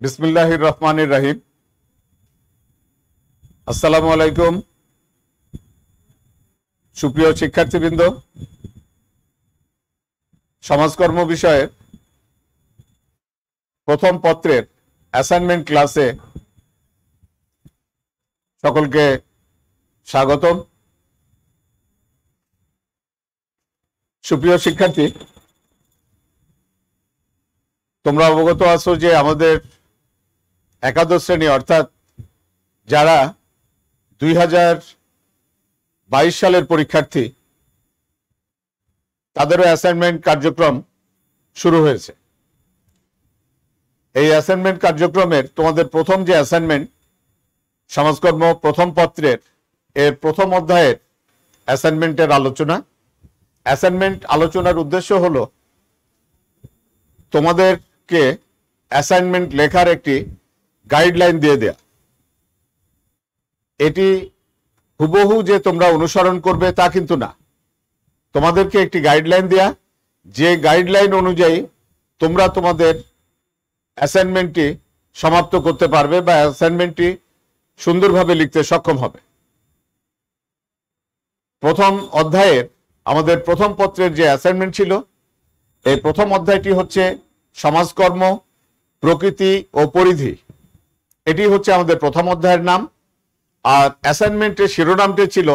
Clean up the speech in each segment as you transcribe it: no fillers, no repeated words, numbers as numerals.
বিসমিল্লাহির রহমানির রহিম। আসসালামু আলাইকুম সুপ্রিয় শিক্ষার্থীবৃন্দ, সমাজকর্ম বিষয়ে প্রথম পত্রের অ্যাসাইনমেন্ট ক্লাসে সকলকে স্বাগতম। সুপ্রিয় শিক্ষার্থী, তোমরা অবগত আছো যে আমাদের একাদশ শ্রেণী অর্থাৎ যারা 2022 সালের পরীক্ষার্থী তাদেরও অ্যাসাইনমেন্ট কার্যক্রম শুরু হয়েছে। এই অ্যাসাইনমেন্ট কার্যক্রমের তোমাদের প্রথম যে অ্যাসাইনমেন্ট সমাজকর্ম প্রথম পত্রের এর প্রথম অধ্যায়ের অ্যাসাইনমেন্টের অ্যাসাইনমেন্ট আলোচনার উদ্দেশ্য হলো তোমাদেরকে অ্যাসাইনমেন্ট লেখার একটি গাইডলাইন দিয়ে দেয়া। এটি হুবহু যে তোমরা অনুসরণ করবে তা কিন্তু না, তোমাদেরকে একটি গাইডলাইন দেয়া, যে গাইডলাইন অনুযায়ী তোমরা তোমাদের অ্যাসাইনমেন্টটি সমাপ্ত করতে পারবে বা অ্যাসাইনমেন্টটি সুন্দরভাবে লিখতে সক্ষম হবে। প্রথম অধ্যায়ের আমাদের প্রথম পত্রের যে অ্যাসাইনমেন্ট ছিল, এই প্রথম অধ্যায়টি হচ্ছে সমাজকর্ম, প্রকৃতি ও পরিধি। এটি হচ্ছে আমাদের প্রথম অধ্যায়ের নাম। আর অ্যাসাইনমেন্টের শিরোনামটি ছিল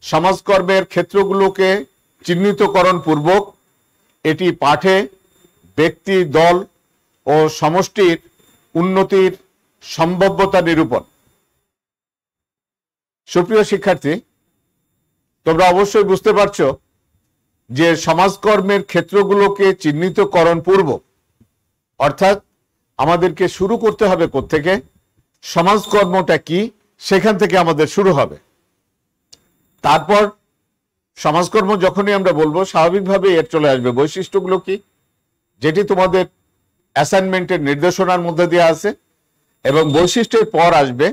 সমাজকর্মের ক্ষেত্রগুলোকে চিহ্নিতকরণ পূর্বক এটি পাঠে ব্যক্তি, দল ও সমষ্টির উন্নতির সম্ভাব্যতা নিরূপণ। সুপ্রিয় শিক্ষার্থী, তোমরা অবশ্যই বুঝতে পারছো যে সমাজকর্মের ক্ষেত্রগুলোকে চিহ্নিতকরণ পূর্বক অর্থাৎ আমাদেরকে শুরু করতে হবে কোত্থেকে, সমাজকর্মটা কি সেখান থেকে আমাদের শুরু হবে। তারপর সমাজকর্ম যখনই আমরা বলবো স্বাভাবিকভাবে এর চলে আসবে বৈশিষ্ট্যগুলো কি, যেটি তোমাদের অ্যাসাইনমেন্টের নির্দেশনার মধ্যে দেওয়া আছে, এবং বৈশিষ্ট্যের পর আসবে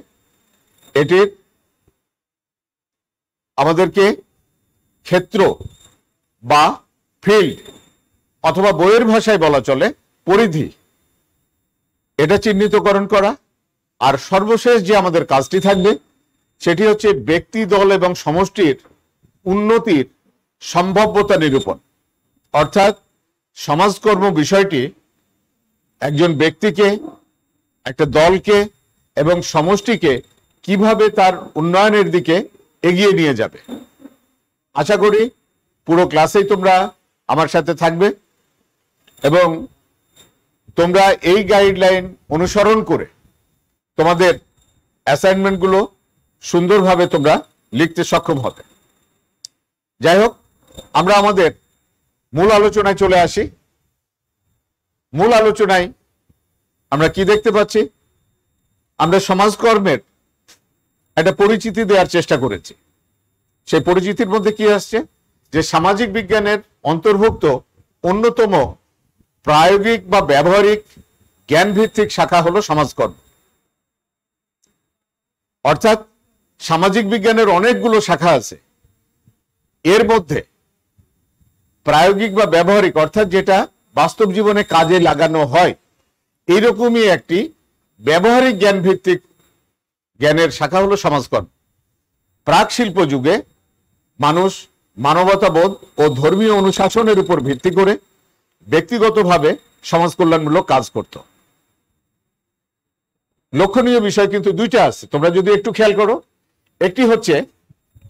এটির আমাদেরকে ক্ষেত্র বা ফিল্ড অথবা বইয়ের ভাষায় বলা চলে পরিধি, এটা চিহ্নিতকরণ করা। আর সর্বশেষ যে আমাদের কাজটি থাকবে সেটি হচ্ছে ব্যক্তি, দল এবং সমষ্টির উন্নতির সম্ভাব্যতা নিরূপণ। অর্থাৎ সমাজকর্ম বিষয়টি একজন ব্যক্তিকে, একটা দলকে এবং সমষ্টিকে কিভাবে তার উন্নয়নের দিকে এগিয়ে নিয়ে যাবে। আশা করি পুরো ক্লাসেই তোমরা আমার সাথে থাকবে এবং তোমরা এই গাইডলাইন অনুসরণ করে তোমাদের অ্যাসাইনমেন্টগুলো সুন্দরভাবে তোমরা লিখতে সক্ষম হবে। যাই হোক, আমরা আমাদের মূল আলোচনায় চলে আসি। মূল আলোচনায় আমরা কি দেখতে পাচ্ছি, আমরা সমাজকর্মের একটা পরিচিতি দেওয়ার চেষ্টা করেছি। সেই পরিচিতির মধ্যে কি আসছে, যে সামাজিক বিজ্ঞানের অন্তর্ভুক্ত অন্যতম প্রায়োগিক বা ব্যবহারিক জ্ঞানভিত্তিক শাখা হলো সমাজকর্ম। অর্থাৎ সামাজিক বিজ্ঞানের অনেকগুলো শাখা আছে, এর মধ্যে প্রায়োগিক বা ব্যবহারিক অর্থাৎ যেটা বাস্তব জীবনে কাজে লাগানো হয় এইরকমই একটি ব্যবহারিক জ্ঞানভিত্তিক জ্ঞানের শাখা হলো সমাজকর্ম। প্রাক শিল্প যুগে মানুষ মানবতাবোধ ও ধর্মীয় অনুশাসনের উপর ভিত্তি করে ব্যক্তিগতভাবে সমাজ কল্যাণমূলক কাজ করত। লক্ষণীয় বিষয় কিন্তু দুইটা আছে, তোমরা যদি একটু খেয়াল করো। একটি হচ্ছে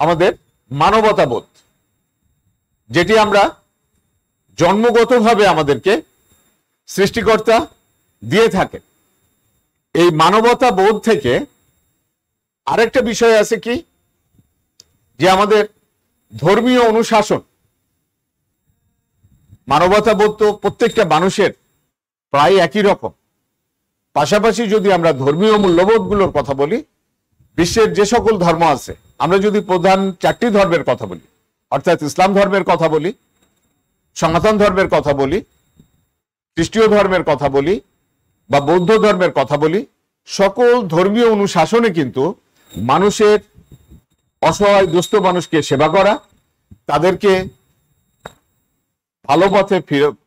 আমাদের মানবতাবোধ, যেটি আমরা জন্মগতভাবে আমাদেরকে সৃষ্টিকর্তা দিয়ে থাকে। এই মানবতাবোধ থেকে আরেকটা বিষয় আছে কি, যে আমাদের ধর্মীয় অনুশাসন। মানবতাবোধ তো প্রত্যেকটা মানুষের প্রায় একই রকম। পাশাপাশি যদি আমরা ধর্মীয় মূল্যবোধগুলোর কথা বলি, বিশ্বের যে সকল ধর্ম আছে, আমরা যদি প্রধান 4টি ধর্মের কথা বলি, অর্থাৎ ইসলাম ধর্মের কথা বলি, সনাতন ধর্মের কথা বলি, খ্রিস্টীয় ধর্মের কথা বলি বা বৌদ্ধ ধর্মের কথা বলি, সকল ধর্মীয় অনুশাসনে কিন্তু মানুষের অসহায় দুস্থ মানুষকে সেবা করা, তাদেরকে ভালো পথে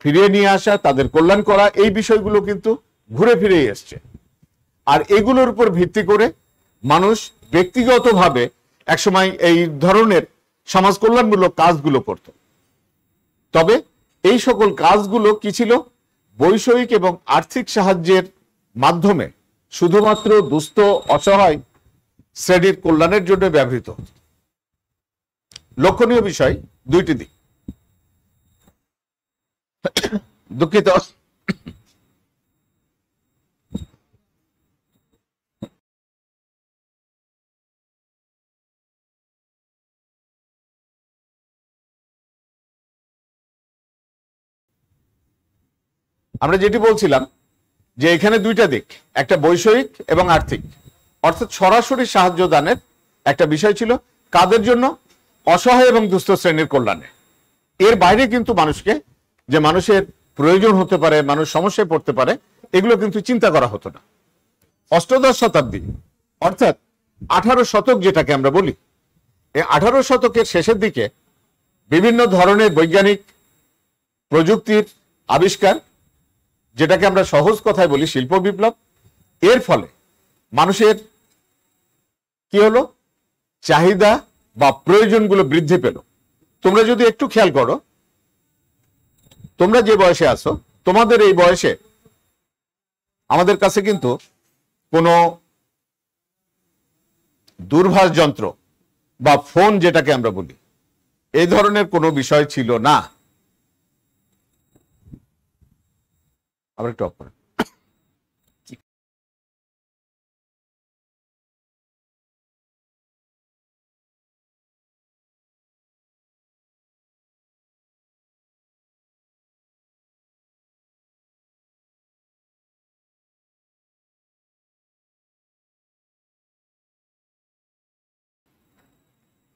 ফিরিয়ে নিয়ে আসা, তাদের কল্যাণ করা, এই বিষয়গুলো কিন্তু ঘুরে ফিরেই এসছে। আর এগুলোর উপর ভিত্তি করে মানুষ ব্যক্তিগতভাবে একসময় এই ধরনের সমাজ কল্যাণমূলক কাজগুলো করত। তবে এই সকল কাজগুলো কি ছিল? বৈষয়িক এবং আর্থিক সাহায্যের মাধ্যমে শুধুমাত্র দুস্থ অসহায় শ্রেণীর কল্যাণের জন্য ব্যবহৃত হতো। লক্ষণীয় বিষয় দুইটি দিক। দুঃখিত, আমরা যেটি বলছিলাম যে এখানে দুইটা দিক, একটা বৈষয়িক এবং আর্থিক, অর্থাৎ সরাসরি সাহায্য দানের একটা বিষয় ছিল। কাদের জন্য? অসহায় এবং দুস্থ শ্রেণীর কল্যাণে। এর বাইরে কিন্তু মানুষকে, যে মানুষের প্রয়োজন হতে পারে, মানুষ সমস্যায় পড়তে পারে, এগুলো কিন্তু চিন্তা করা হতো না। অষ্টাদশ শতাব্দী অর্থাৎ 18 শতক যেটাকে আমরা বলি, এই 18 শতকের শেষের দিকে বিভিন্ন ধরনের বৈজ্ঞানিক প্রযুক্তির আবিষ্কার, যেটাকে আমরা সহজ কথায় বলি শিল্প বিপ্লব, এর ফলে মানুষের কি হলো? চাহিদা বা প্রয়োজনগুলো বৃদ্ধি পেল। তোমরা যদি একটু খেয়াল করো, তোমরা যে বয়সে আছো, তোমাদের এই বয়সে আমাদের কাছে কিন্তু কোনো দূরভাষ যন্ত্র বা ফোন যেটাকে আমরা বলি, এই ধরনের কোনো বিষয় ছিল না। আবার একটু অফ করেন।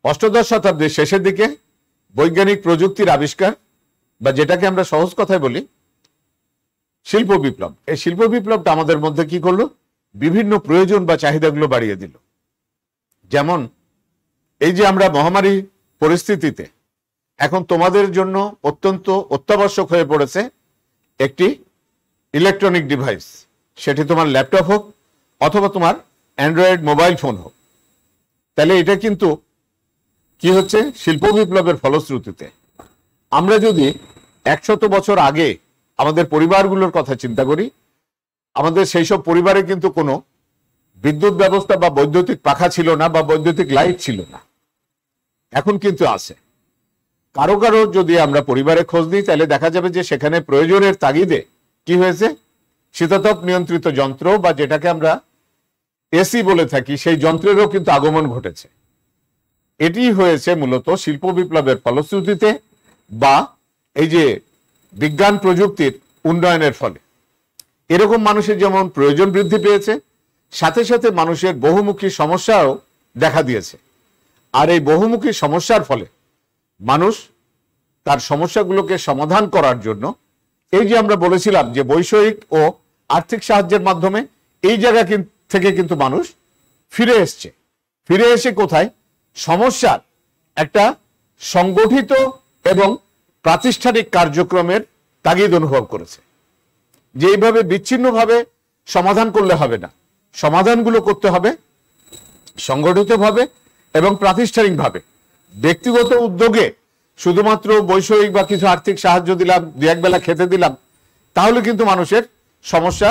অষ্টাদশ শতাব্দীর শেষের দিকে বৈজ্ঞানিক প্রযুক্তির আবিষ্কার, বা যেটাকে আমরা সহজ কথায় বলি শিল্প বিপ্লব, এই শিল্প বিপ্লবটা আমাদের মধ্যে কি করলো? বিভিন্ন প্রয়োজন বা চাহিদাগুলো বাড়িয়ে দিল। যেমন এই যে আমরা মহামারী পরিস্থিতিতে এখন তোমাদের জন্য অত্যন্ত অত্যাবশ্যক হয়ে পড়েছে একটি ইলেকট্রনিক ডিভাইস, সেটি তোমার ল্যাপটপ হোক অথবা তোমার অ্যান্ড্রয়েড মোবাইল ফোন হোক। তাহলে এটা কিন্তু কি হচ্ছে? শিল্প বিপ্লবের ফলশ্রুতিতে। আমরা যদি 100 বছর আগে আমাদের পরিবারগুলোর কথা চিন্তা করি, আমাদের সেই সব পরিবারে কিন্তু কোনো বিদ্যুৎ ব্যবস্থা বা বৈদ্যুতিক পাখা ছিল না, বা বৈদ্যুতিক লাইট ছিল না। এখন কিন্তু আছে। কারো কারো যদি আমরা পরিবারে খোঁজ নিই, তাহলে দেখা যাবে যে সেখানে প্রয়োজনের তাগিদে কি হয়েছে? শীতাতপ নিয়ন্ত্রিত যন্ত্র, বা যেটাকে আমরা এসি বলে থাকি, সেই যন্ত্রেরও কিন্তু আগমন ঘটেছে। এটি হয়েছে মূলত শিল্প বিপ্লবের ফলশ্রুতিতে, বা এই যে বিজ্ঞান প্রযুক্তির উন্নয়নের ফলে। এরকম মানুষের যেমন প্রয়োজন বৃদ্ধি পেয়েছে, সাথে সাথে মানুষের বহুমুখী সমস্যাও দেখা দিয়েছে। আর এই বহুমুখী সমস্যার ফলে মানুষ তার সমস্যাগুলোকে সমাধান করার জন্য, এই যে আমরা বলেছিলাম যে বৈষয়িক ও আর্থিক সাহায্যের মাধ্যমে, এই জায়গা থেকে কিন্তু মানুষ ফিরে এসছে। ফিরে এসে কোথায়? সমস্যার একটা সংগঠিত এবং প্রাতিষ্ঠানিক কার্যক্রমের তাগিদ অনুভব করেছে, যে এইভাবে বিচ্ছিন্নভাবে সমাধান করলে হবে না, সমাধানগুলো করতে হবে সংগঠিতভাবে এবং প্রাতিষ্ঠানিকভাবে। ব্যক্তিগত উদ্যোগে শুধুমাত্র বৈষয়িক বা কিছু আর্থিক সাহায্য দিলাম, দু এক বেলা খেতে দিলাম, তাহলে কিন্তু মানুষের সমস্যা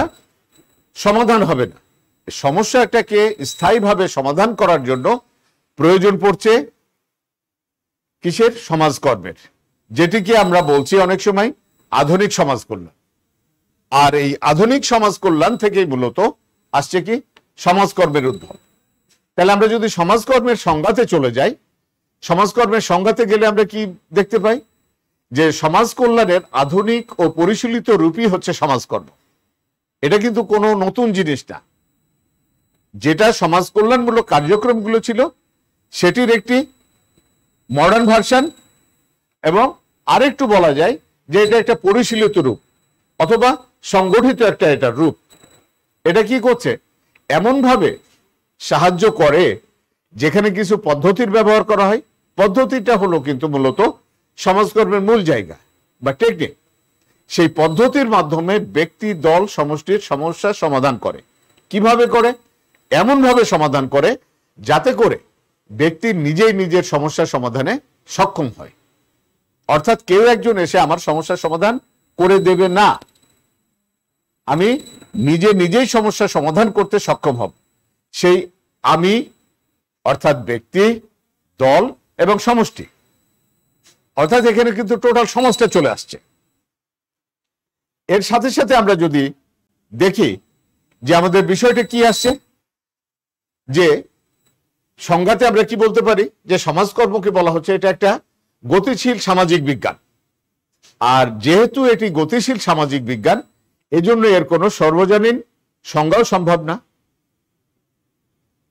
সমাধান হবে না। সমস্যাটাকে স্থায়ীভাবে সমাধান করার জন্য প্রয়োজন পড়ছে কিসের? সমাজকর্মের, যেটিকে আমরা বলছি অনেক সময় আধুনিক সমাজ কল্যাণ। আর এই আধুনিক সমাজ কল্যাণ থেকেই মূলত আসছে কি? সমাজকর্মের উদ্ভব। তাহলে আমরা যদি সমাজকর্মের সংজ্ঞাতে চলে যাই, সমাজকর্মের সংজ্ঞাতে গেলে আমরা কি দেখতে পাই? যে সমাজ কল্যাণের আধুনিক ও পরিশীলিত রূপই হচ্ছে সমাজকর্ম। এটা কিন্তু কোনো নতুন জিনিস না। যেটা সমাজ কল্যাণমূলক কার্যক্রমগুলো ছিল, সেটির একটি মডার্ন ভার্সন, এবং আরেকটু বলা যায় যে এটা একটা পরিশীলিত রূপ অথবা সংগঠিত একটা এটার রূপ। এটা কি করছে? এমনভাবে সাহায্য করে যেখানে কিছু পদ্ধতির ব্যবহার করা হয়। পদ্ধতিটা হলো কিন্তু মূলত সমাজকর্মের মূল জায়গা বা টেকনিক। সেই পদ্ধতির মাধ্যমে ব্যক্তি, দল, সমষ্টির সমস্যার সমাধান করে। কিভাবে করে? এমনভাবে সমাধান করে যাতে করে ব্যক্তি নিজেই নিজের সমস্যার সমাধানে সক্ষম হয়। অর্থাৎ কেউ একজন এসে আমার সমস্যার সমাধান করে দেবে না, আমি নিজেই সমস্যার সমাধান করতে সক্ষম হব। সেই আমি অর্থাৎ ব্যক্তি, দল এবং সমষ্টি, অর্থাৎ এখানে কিন্তু টোটাল সমাজটা চলে আসছে। এর সাথে সাথে আমরা যদি দেখি যে আমাদের বিষয়টা কি আসছে, যে সংজ্ঞাতে আমরা কি বলতে পারি, যে সমাজকর্মকে বলা হচ্ছে এটা একটা গতিশীল সামাজিক বিজ্ঞান। আর যেহেতু এটি গতিশীল সামাজিক বিজ্ঞান, এজন্য এর কোনো সর্বজনীন সংজ্ঞাও সম্ভব না।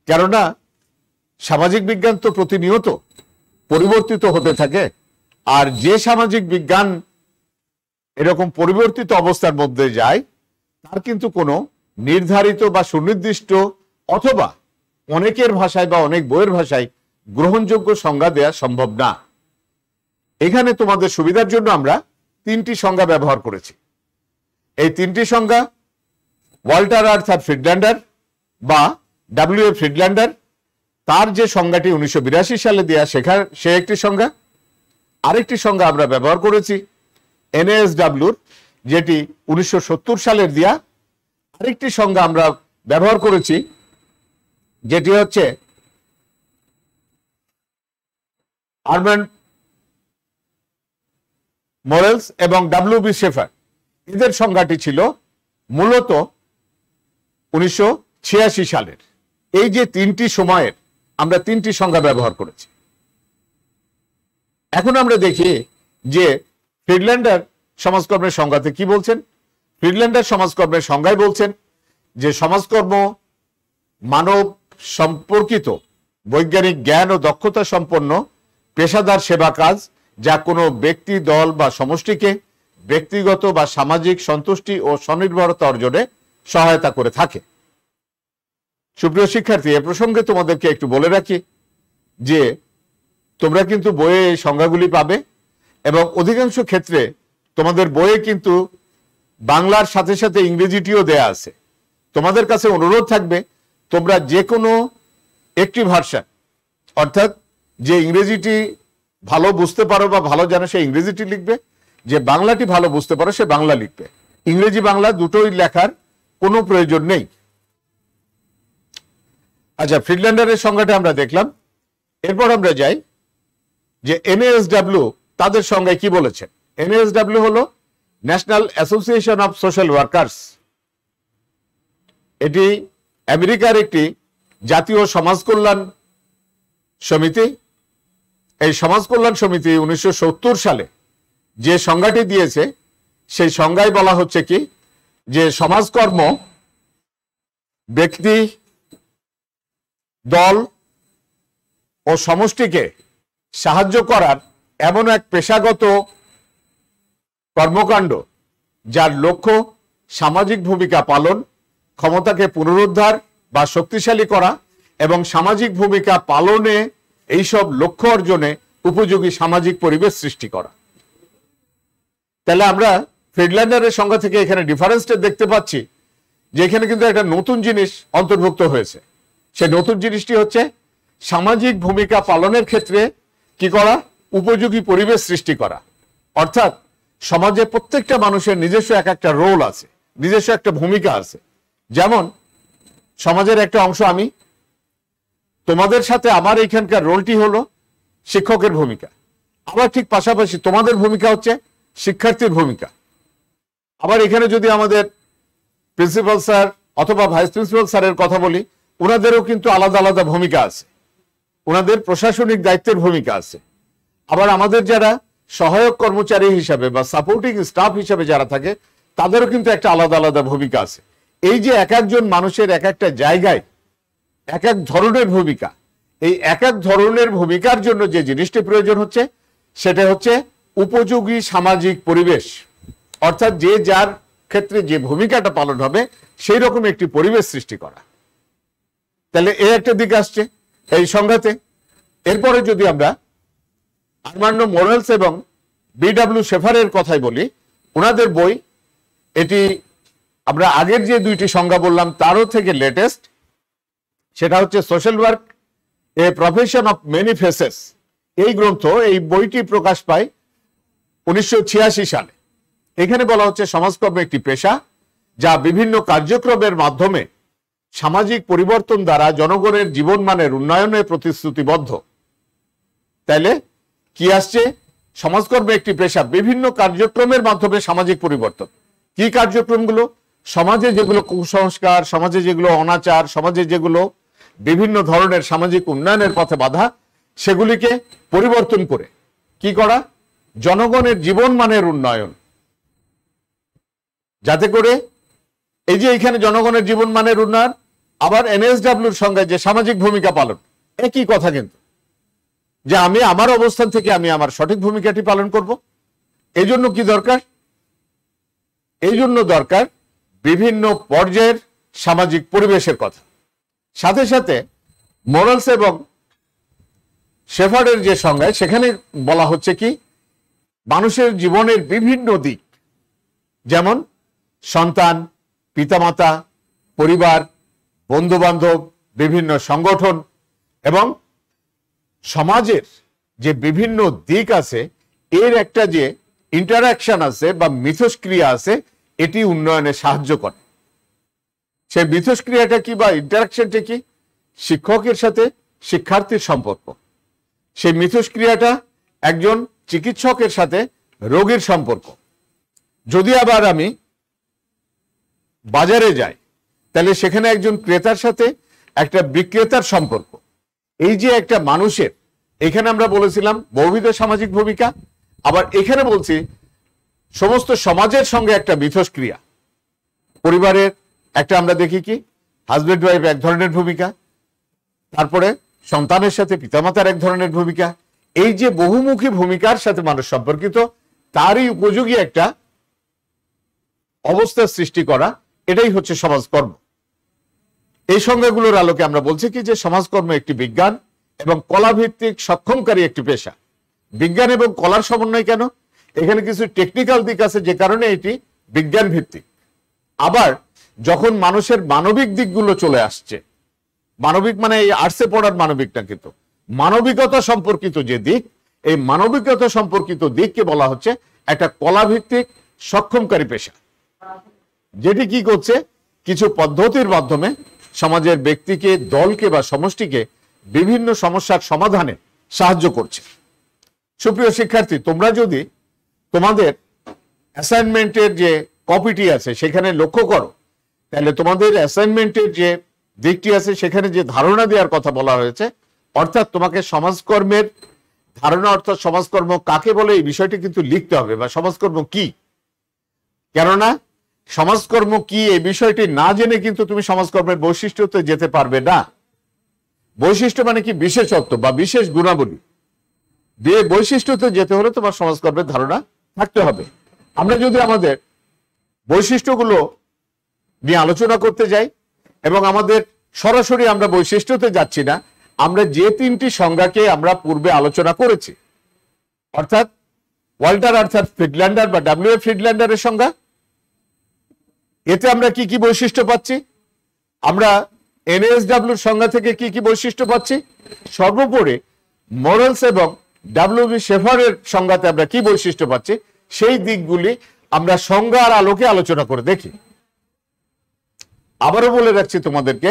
কেননা সামাজিক বিজ্ঞান তো প্রতিনিয়ত পরিবর্তিত হতে থাকে, আর যে সামাজিক বিজ্ঞান এরকম পরিবর্তিত অবস্থার মধ্যে যায় তার কিন্তু কোনো নির্ধারিত বা সুনির্দিষ্ট অথবা অনেকের ভাষায় বা অনেক বইয়ের ভাষায় গ্রহণযোগ্য সংজ্ঞা দেয়া সম্ভব না। এখানে তোমাদের সুবিধার জন্য আমরা 3টি সংজ্ঞা ব্যবহার করেছি। এই 3টি সংজ্ঞা ওয়াল্টার আর্থার ফ্রিডল্যান্ডার বা W.A. ফ্রিডল্যান্ডার, তার যে সংজ্ঞাটি 1982 সালে দেয়া সে একটি সংজ্ঞা। আরেকটি সংজ্ঞা আমরা ব্যবহার করেছি NASW, যেটি 1970 সালের দেয়া। আরেকটি সংজ্ঞা আমরা ব্যবহার করেছি যেটি হচ্ছে আরম্যান্ড মোরেলস এবং W.B. শেফার, এদের সংজ্ঞাটি ছিল মূলত 1986 সালের। এই যে 3টি সময়ের আমরা 3টি সংজ্ঞা ব্যবহার করেছি। এখন আমরা দেখি যে ফ্রিডল্যান্ডার সমাজকর্মের সংজ্ঞাতে কি বলছেন। ফ্রিডল্যান্ডার সমাজকর্মের সংজ্ঞায় বলছেন যে সমাজকর্ম মানব সম্পর্কিত বৈজ্ঞানিক জ্ঞান ও দক্ষতা সম্পন্ন পেশাদার সেবা কাজ, যা কোনো ব্যক্তি, দল বা সমষ্টিকে ব্যক্তিগত বা সামাজিক সন্তুষ্টি ও স্বনির্ভরতা অর্জনে সহায়তা করে থাকে। সুপ্রিয় শিক্ষার্থী, এ প্রসঙ্গে তোমাদেরকে একটু বলে রাখি যে তোমরা কিন্তু বইয়ে এই সংজ্ঞাগুলি পাবে এবং অধিকাংশ ক্ষেত্রে তোমাদের বইয়ে কিন্তু বাংলার সাথে সাথে ইংরেজিটিও দেয়া আছে। তোমাদের কাছে অনুরোধ থাকবে তোমরা যে কোনো একটি ভার্সন, অর্থাৎ যে ইংরেজিটি ভালো বুঝতে পারো বা ভালো জানো সে ইংরেজিটি লিখবে, যে বাংলাটি ভালো বুঝতে পারো সে বাংলা লিখবে। ইংরেজি বাংলা দুটোই লেখার কোনো প্রয়োজন নেই। আচ্ছা, ফ্রিডল্যান্ডারের সংজ্ঞাটা আমরা দেখলাম। এরপর আমরা যাই যে NASW তাদের সংজ্ঞায় কি বলেছে। NASW হলো national association of social workers. এটি আমেরিকার একটি জাতীয় সমাজ কল্যাণ সমিতি। এই সমাজ কল্যাণ সমিতি 1970 সালে যে সংজ্ঞাটি দিয়েছে সেই সংজ্ঞায় বলা হচ্ছে কি, যে সমাজকর্ম ব্যক্তি, দল ও সমষ্টিকে সাহায্য করার এমন এক পেশাগত কর্মকাণ্ড যার লক্ষ্য সামাজিক ভূমিকা পালন, ক্ষমতাকে পুনরুদ্ধার বা শক্তিশালী করা এবং সামাজিক ভূমিকা পালনে এইসব লক্ষ্য অর্জনে উপযোগী সামাজিক পরিবেশ সৃষ্টি করা। তাহলে আমরা ফ্রিডল্যান্ডারের সংজ্ঞা থেকে এখানে ডিফারেন্সটা দেখতে পাচ্ছি যে এখানে কিন্তু একটা নতুন জিনিস অন্তর্ভুক্ত হয়েছে। সেই নতুন জিনিসটি হচ্ছে সামাজিক ভূমিকা পালনের ক্ষেত্রে কি করা, উপযোগী পরিবেশ সৃষ্টি করা। অর্থাৎ সমাজে প্রত্যেকটা মানুষের নিজস্ব একটা রোল আছে, নিজস্ব একটা ভূমিকা আছে। যেমন সমাজের একটা অংশ আমি, তোমাদের সাথে আমার এখানকার রোলটি হলো শিক্ষকের ভূমিকা, আবার ঠিক পাশাপাশি তোমাদের ভূমিকা হচ্ছে শিক্ষার্থীর ভূমিকা। আবার এখানে যদি আমাদের প্রিন্সিপাল স্যার অথবা ভাইস প্রিন্সিপাল স্যারের কথা বলি, ওনাদেরও কিন্তু আলাদা আলাদা ভূমিকা আছে, ওনাদের প্রশাসনিক দায়িত্বের ভূমিকা আছে। আবার আমাদের যারা সহায়ক কর্মচারী হিসাবে বা সাপোর্টিং স্টাফ হিসাবে যারা থাকে তাদেরও কিন্তু একটা আলাদা আলাদা ভূমিকা আছে। এই যে এক একজন মানুষের এক একটা জায়গায় এক এক ধরনের ভূমিকা, এই এক এক ধরনের ভূমিকার জন্য যে জিনিসটি প্রয়োজন হচ্ছে সেটা হচ্ছে উপযোগী সামাজিক পরিবেশ। অর্থাৎ যে যার ক্ষেত্রে যে ভূমিকাটা পালন হবে সেই রকম একটি পরিবেশ সৃষ্টি করা। তাহলে এই একটা দিক আসছে এই সংজ্ঞাতে। এরপরে যদি আমরা আরমান্ডো মোরেলস এবং B.W. শেফারের কথাই বলি, ওনাদের বই, এটি আমরা আগের যে দুইটি সংজ্ঞা বললাম তারও থেকে লেটেস্ট, সেটা হচ্ছে social work a profession of many faces. এই গ্রন্থ, এই বইটি প্রকাশ পায় 1986 সালে। এখানে বলা হচ্ছে সমাজকর্ম একটি পেশা যা বিভিন্ন কার্যক্রমের মাধ্যমে সামাজিক পরিবর্তন দ্বারা জনগণের জীবনমানের উন্নয়নে প্রতিশ্রুতিবদ্ধ। তাইলে কি আসছে? সমাজকর্ম একটি পেশা, বিভিন্ন কার্যক্রমের মাধ্যমে সামাজিক পরিবর্তন। কি কার্যক্রমগুলো? সমাজে যেগুলো কুসংস্কার, সমাজে যেগুলো অনাচার, সমাজে যেগুলো বিভিন্ন ধরনের সামাজিক উন্নয়নের পথে বাধা, সেগুলিকে পরিবর্তন করে কি করা? জনগণের জীবনমানের উন্নয়ন, যাতে করে এই যে এখানে জনগণের জীবনমানের উন্নয়ন, আবার এনএসডব্লিউর সঙ্গে যে সামাজিক ভূমিকা পালন, একই কথা কিন্তু, যে আমি আমার অবস্থান থেকে আমি আমার সঠিক ভূমিকাটি পালন করব। এই জন্য কি দরকার? এই জন্য দরকার বিভিন্ন পর্যায়ের সামাজিক পরিবেশের কথা। সাথে সাথে মোরালস এবং শেফার্ডের যে সংজ্ঞায়, সেখানে বলা হচ্ছে কি, মানুষের জীবনের বিভিন্ন দিক, যেমন সন্তান, পিতামাতা, পরিবার, বন্ধু বান্ধব, বিভিন্ন সংগঠন এবং সমাজের যে বিভিন্ন দিক আছে, এর একটা যে ইন্টারাকশন আছে বা মিথস্ক্রিয়া আছে, এটি উন্নয়নে সাহায্য করে। সেই মিথস্ক্রিয়াটা কি বা ইন্টারাকশনটা কি? শিক্ষকের সাথে শিক্ষার্থীর সম্পর্ক। সেই মিথস্ক্রিয়াটা একজন চিকিৎসকের সাথে রোগীর সম্পর্ক। যদি আবার আমি বাজারে যাই, তাহলে সেখানে একজন ক্রেতার সাথে একটা বিক্রেতার সম্পর্ক। এই যে একটা মানুষের, এখানে আমরা বলেছিলাম বহুবিধ সামাজিক ভূমিকা, আবার এখানে বলছি সমস্ত সমাজের সঙ্গে একটা মিথস্ক্রিয়া। পরিবারের একটা আমরা দেখি কি, হাজবেন্ড ওয়াইফ এক ধরনের ভূমিকা, তারপরে সন্তানের সাথে পিতামাতার এক ধরনের ভূমিকা। এই যে বহুমুখী ভূমিকার সাথে মানুষ সম্পর্কিত, তারই উপযোগী একটা অবস্থার সৃষ্টি করা, এটাই হচ্ছে সমাজকর্ম। এই সংজ্ঞাগুলোর আলোকে আমরা বলছি কি, যে সমাজকর্ম একটি বিজ্ঞান এবং কলাভিত্তিক সক্ষমকারী একটি পেশা। বিজ্ঞান এবং কলার সমন্বয় কেন? এখানে কিছু টেকনিক্যাল দিক আছে, যে কারণে এটি বিজ্ঞান ভিত্তিক। আবার যখন মানুষের মানবিক দিকগুলো চলে আসছে, মানবিক মানে এই আর্টসে পড়ার মানবিকটা, কিন্তু মানবিকতা সম্পর্কিত যে দিক, এই মানবিকতা সম্পর্কিত দিককে বলা হচ্ছে একটা কলাভিত্তিক সক্ষমকারী পেশা, যেটি কি করছে? কিছু পদ্ধতির মাধ্যমে সমাজের ব্যক্তিকে, দলকে বা সমষ্টিকে বিভিন্ন সমস্যার সমাধানে সাহায্য করছে। সুপ্রিয় শিক্ষার্থী, তোমরা যদি তোমাদের অ্যাসাইনমেন্টের যে কপিটি আছে সেখানে লক্ষ্য করো, তাহলে তোমাদের অ্যাসাইনমেন্টের যে দিকটি আছে সেখানে যে ধারণা দেওয়ার কথা বলা হয়েছে, অর্থাৎ তোমাকে সমাজকর্মের ধারণা, অর্থাৎ সমাজকর্ম কাকে বলে এই বিষয়টি কিন্তু লিখতে হবে, বা সমাজকর্ম কি। কেননা সমাজকর্ম কি এই বিষয়টি না জেনে কিন্তু তুমি সমাজকর্মের বৈশিষ্ট্যতে যেতে পারবে না। বৈশিষ্ট্য মানে কি? বিশেষত্ব বা বিশেষ গুণাবলী। বৈশিষ্ট্যতে যেতে হলে তোমার সমাজকর্মের ধারণা থাকতে হবে। আমরা যদি আমাদের বৈশিষ্ট্যগুলো নিয়ে আলোচনা করতে যাই, এবং আমাদের সরাসরি আমরা বৈশিষ্ট্যতে যাচ্ছি না, আমরা যে তিনটি সংজ্ঞাকে আমরা পূর্বে আলোচনা করেছি, অর্থাৎ ওয়াল্টার আর্থার ফ্রিডল্যান্ডার বা ডব্লিউ এফ ফ্রিডল্যান্ডারের সংজ্ঞা, এতে আমরা কি কি বৈশিষ্ট্য পাচ্ছি? আমরা এনএসডব্লিউর সংজ্ঞা থেকে কি কি বৈশিষ্ট্য পাচ্ছি? সর্বোপরি মোরালস এবং ডব্লিউ.বি. শেফারের সংজ্ঞাতে আমরা কি বৈশিষ্ট্য পাচ্ছি, সেই দিকগুলি আমরা সংজ্ঞার আলোকে আলোচনা করে দেখি। আবারও বলে রাখছি তোমাদেরকে,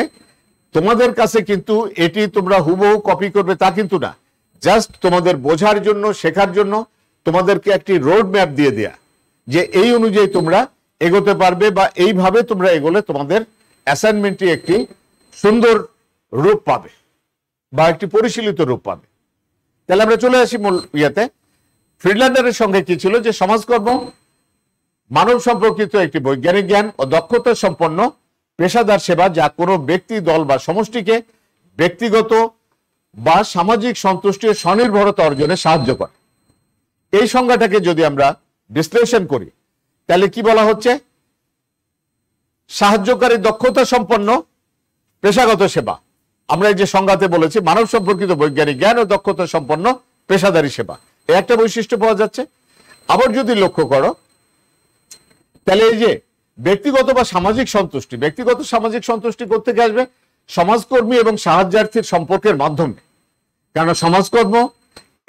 তোমাদের কাছে কিন্তু এটি তোমরা হুবহু কপি করবে তা কিন্তু না, জাস্ট তোমাদের বোঝার জন্য, শেখার জন্য তোমাদেরকে একটি রোড ম্যাপ দিয়ে দেয়া, যে এই অনুযায়ী তোমরা এগোতে পারবে, বা এইভাবে তোমরা এগোলে তোমাদের অ্যাসাইনমেন্টটি একটি সুন্দর রূপ পাবে বা একটি পরিশীলিত রূপ পাবে। তাহলে আমরা চলে আসি মূল ইয়েতে। ফ্রিডল্যান্ডারের সঙ্গে কি ছিল? যে সমাজকর্ম মানব সম্পর্কিত একটি বৈজ্ঞানিক জ্ঞান ও দক্ষতা সম্পন্ন পেশাদার সেবা, যা কোনো ব্যক্তি, দল বা সমষ্টিকে ব্যক্তিগত বা সামাজিক সন্তুষ্টি ও স্বনির্ভরতা অর্জনে সাহায্য করে। এই সংজ্ঞাটাকে যদি আমরা বিশ্লেষণ করি, তাহলে কি বলা হচ্ছে? সাহায্যকারী দক্ষতা সম্পন্ন পেশাগত সেবা। আমরা এই যে সংজ্ঞাতে বলেছি, মানব সম্পর্কিত বৈজ্ঞানিক জ্ঞান ও দক্ষতা সম্পন্ন পেশাদারী সেবা, এই একটা বৈশিষ্ট্য পাওয়া যাচ্ছে। আবার যদি লক্ষ্য করো, তাহলে এই যে ব্যক্তিগত বা সামাজিক সন্তুষ্টি, ব্যক্তিগত সামাজিক সন্তুষ্টি কোত্থেকে আসবে? সমাজকর্মী এবং সাহায্যার্থীর সম্পর্কের মাধ্যমে। কারণ সমাজকর্ম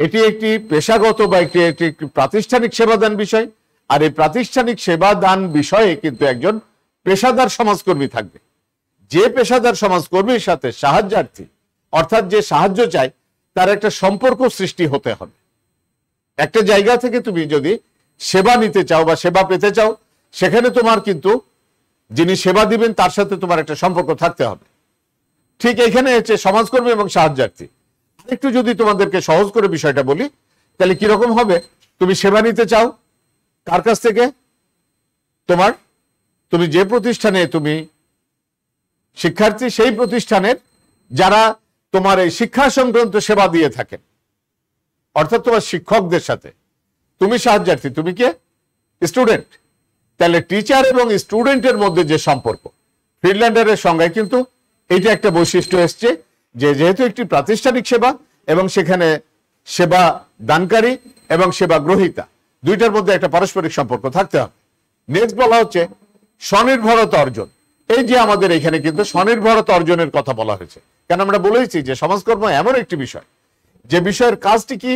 এটি একটি পেশাগত বা একটি প্রাতিষ্ঠানিক সেবাদান বিষয়, আর এই প্রাতিষ্ঠানিক সেবাদান বিষয়ে কিন্তু একজন পেশাদার সমাজকর্মী থাকবে। যে পেশাদার সমাজকর্মীর সাথে সাহায্যার্থী অর্থাৎ যে সাহায্য চায় তার একটা সম্পর্ক সৃষ্টি হতে হবে। একটা জায়গা থেকে তুমি যদি সেবা নিতে চাও বা সেবা পেতে চাও, সেখানে তোমার কিন্তু যিনি সেবা দিবেন তার সাথে তোমার একটা সম্পর্ক থাকতে হবে। ঠিক এখানে হচ্ছে সমাজকর্মী এবং সাহায্যার্থী। একটু যদি তোমাদেরকে সহজ করে বিষয়টা বলি, তাহলে কিরকম হবে? তুমি সেবা নিতে চাও কার কাছ থেকে? তুমি যে প্রতিষ্ঠানে তুমি শিক্ষার্থী, সেই প্রতিষ্ঠানের যারা তোমার এই শিক্ষা সংক্রান্ত সেবা দিয়ে থাকেন, অর্থাৎ তোমার শিক্ষকদের সাথে। তুমি সাহায্যার্থী, তুমি কে? স্টুডেন্ট। তাহলে টিচার এবং স্টুডেন্টের মধ্যে যে সম্পর্ক, ফিনল্যান্ডের সংজ্ঞায় কিন্তু এইটা একটা বৈশিষ্ট্য এসছে যে যেহেতু একটি প্রাতিষ্ঠানিক সেবা এবং সেখানে সেবা দানকারী এবং সেবা গ্রহীতা দুইটার মধ্যে একটা পারস্পরিক সম্পর্ক থাকতে হবে। নেক্সট বলা হচ্ছে স্বনির্ভরতা অর্জন। এই যে আমাদের এখানে কিন্তু স্বনির্ভরতা অর্জনের কথা বলা হয়েছে, কেন আমরা বলেছি যে সমাজকর্ম এমন একটি বিষয় যে বিষয়ের কাজটি কি?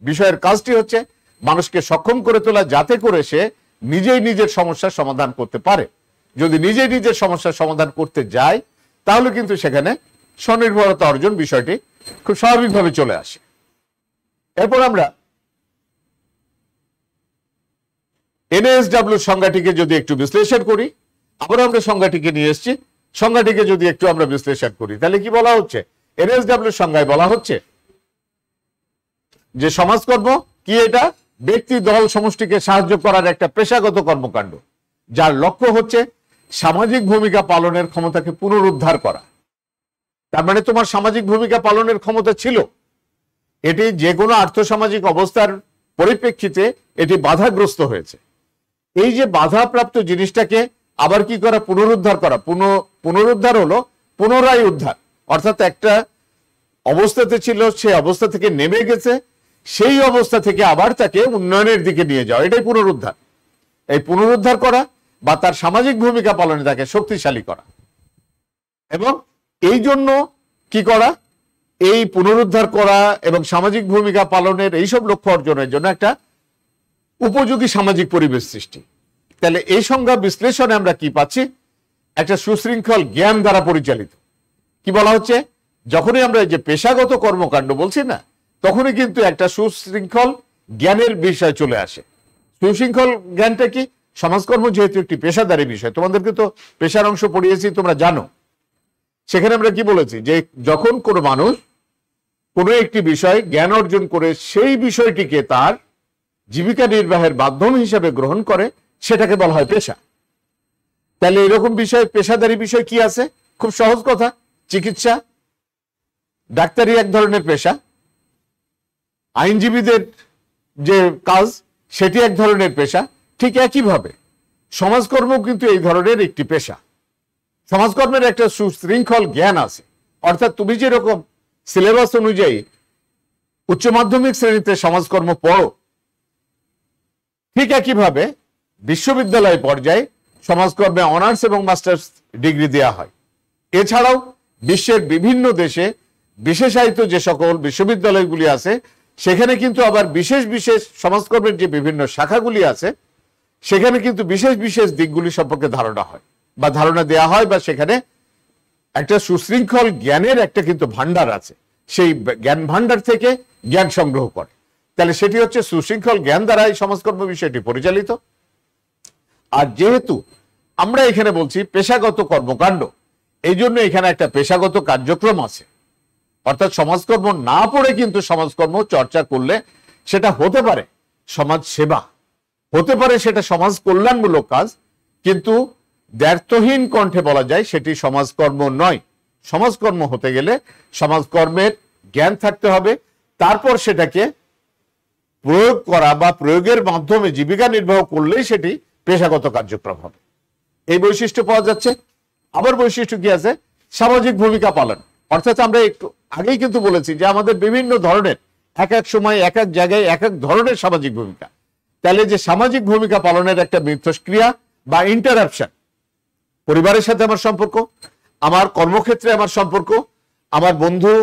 বিষয়ের কাজটি হচ্ছে মানুষকে সক্ষম করে তোলা, যাতে করে সে নিজেই নিজের সমস্যার সমাধান করতে পারে। যদি নিজেই নিজের সমস্যার সমাধান করতে যায়, তাহলে কিন্তু সেখানে স্বনির্ভরতা অর্জন বিষয়টি খুব স্বাভাবিকভাবে চলে আসে। এরপর আমরা এনএসডব্লিউ সংজ্ঞাটিকে যদি একটু বিশ্লেষণ করি, আবার আমরা সংজ্ঞাটিকে নিয়ে এসেছি, সংজ্ঞাটিকে যদি একটু আমরা বিশ্লেষণ করি, তাহলে কি বলা হচ্ছে? এনএসডব্লিউ সংজ্ঞায় বলা হচ্ছে যে সমাজকর্ম কি? এটা ব্যক্তি, দল, সমষ্টিকে সাহায্য করার একটা পেশাগত কর্মকাণ্ড, যার লক্ষ্য হচ্ছে সামাজিক ভূমিকা পালনের ক্ষমতাকে পুনরুদ্ধার করা। তার মানে তোমার সামাজিক ভূমিকা পালনের ক্ষমতা ছিল, এটি যে কোনো আর্থসামাজিক অবস্থার পরিপ্রেক্ষিতে এটি বাধাগ্রস্ত হয়েছে। এই যে বাধাপ্রাপ্ত জিনিসটাকে আবার কি করা? পুনরুদ্ধার করা। পুনরুদ্ধার হলো পুনরায় উদ্ধার, অর্থাৎ একটা অবস্থাতে ছিল, সেই অবস্থা থেকে নেমে গেছে, সেই অবস্থা থেকে আবার তাকে উন্নয়নের দিকে নিয়ে যাওয়া, এটাই পুনরুদ্ধার। এই পুনরুদ্ধার করা বা তার সামাজিক ভূমিকা পালনে তাকে শক্তিশালী করা, এবং এই জন্য কি করা? এই পুনরুদ্ধার করা এবং সামাজিক ভূমিকা পালনের এইসব লক্ষ্য অর্জনের জন্য একটা উপযোগী সামাজিক পরিবেশ সৃষ্টি। তাহলে এই সংজ্ঞা বিশ্লেষণে আমরা কি পাচ্ছি? একটা সুশৃঙ্খল জ্ঞান দ্বারা পরিচালিত। কি বলা হচ্ছে? যখনই আমরা এই যে পেশাগত কর্মকাণ্ড বলছি না, তখনই কিন্তু একটা সুশৃঙ্খল জ্ঞানের বিষয় চলে আসে। সুশৃঙ্খল জ্ঞানটা কি? সমাজকর্ম যেহেতু একটি পেশাদারী বিষয়, তোমাদেরকে তো পেশার অংশ পড়িয়েছি, তোমরা জানো। সেখানে আমরা কি বলেছি যে যখন কোনো মানুষ কোনো একটি বিষয় জ্ঞান অর্জন করে সেই বিষয়টিকে তার জীবিকা নির্বাহের মাধ্যম হিসেবে গ্রহণ করে, সেটাকে বলা হয় পেশা। তাহলে এরকম বিষয়, পেশাদারী বিষয় কি আছে? খুব সহজ কথা, চিকিৎসা, ডাক্তারি এক ধরনের পেশা, আইনজীবীদের যে কাজ সেটি এক ধরনের পেশা। ঠিক একইভাবে সমাজকর্ম কিন্তু এই ধরনের একটি পেশা। সমাজকর্মের একটা সুশৃঙ্খল জ্ঞান আছে, অর্থাৎ তুমি যেরকম সিলেবাস অনুযায়ী উচ্চ মাধ্যমিক শ্রেণীতে সমাজকর্ম পড়ো, ঠিক একইভাবে বিশ্ববিদ্যালয় পর্যায়ে সমাজকর্মে অনার্স এবং মাস্টার্স ডিগ্রি দেওয়া হয়। এছাড়াও বিশ্বের বিভিন্ন দেশে বিশেষায়িত যে সকল বিশ্ববিদ্যালয়গুলি আছে, সেখানে কিন্তু আবার বিশেষ বিশেষ সমাজকর্মের যে বিভিন্ন শাখাগুলি আছে, সেখানে কিন্তু বিশেষ বিশেষ দিকগুলি সম্পর্কে ধারণা হয় বা ধারণা দেওয়া হয়, বা সেখানে একটা সুশৃঙ্খল জ্ঞানের একটা কিন্তু ভান্ডার আছে, সেই জ্ঞান ভান্ডার থেকে জ্ঞান সংগ্রহ করে। তাহলে সেটি হচ্ছে সুশৃঙ্খল জ্ঞান দ্বারা এই সমাজকর্ম বিষয়টি পরিচালিত। আর যেহেতু আমরা এখানে বলছি পেশাগত কর্মকাণ্ড, এই জন্য এখানে একটা পেশাগত কার্যক্রম আছে, অর্থাৎ সমাজকর্ম না পড়ে কিন্তু সমাজকর্ম চর্চা করলে সেটা হতে পারে সমাজ সেবা, হতে পারে সেটা সমাজ কল্যাণমূলক কাজ, কিন্তু দ্ব্যর্থহীন কণ্ঠে বলা যায় সেটি সমাজকর্ম নয়। সমাজকর্ম হতে গেলে সমাজকর্মের জ্ঞান থাকতে হবে, তারপর সেটাকে প্রয়োগ করা বা প্রয়োগের মাধ্যমে জীবিকা নির্বাহ করলেই সেটি পেশাগত কার্যক্রম হবে। এই বৈশিষ্ট্য পাওয়া যাচ্ছে। আবার বৈশিষ্ট্য কি আছে? সামাজিক ভূমিকা পালন, অর্থাৎ আমরা একটু আগেই কিন্তু বলেছি যে আমাদের বিভিন্ন ধরনের, এক এক সময় এক এক জায়গায় এক এক ধরনের সামাজিক ভূমিকা। তাহলে যে সামাজিক ভূমিকা পালনের একটা মিথস্ক্রিয়া বা ইন্টারাপশন, পরিবারের সাথে আমার সম্পর্ক, আমার কর্মক্ষেত্রে আমার সম্পর্ক, আমার বন্ধু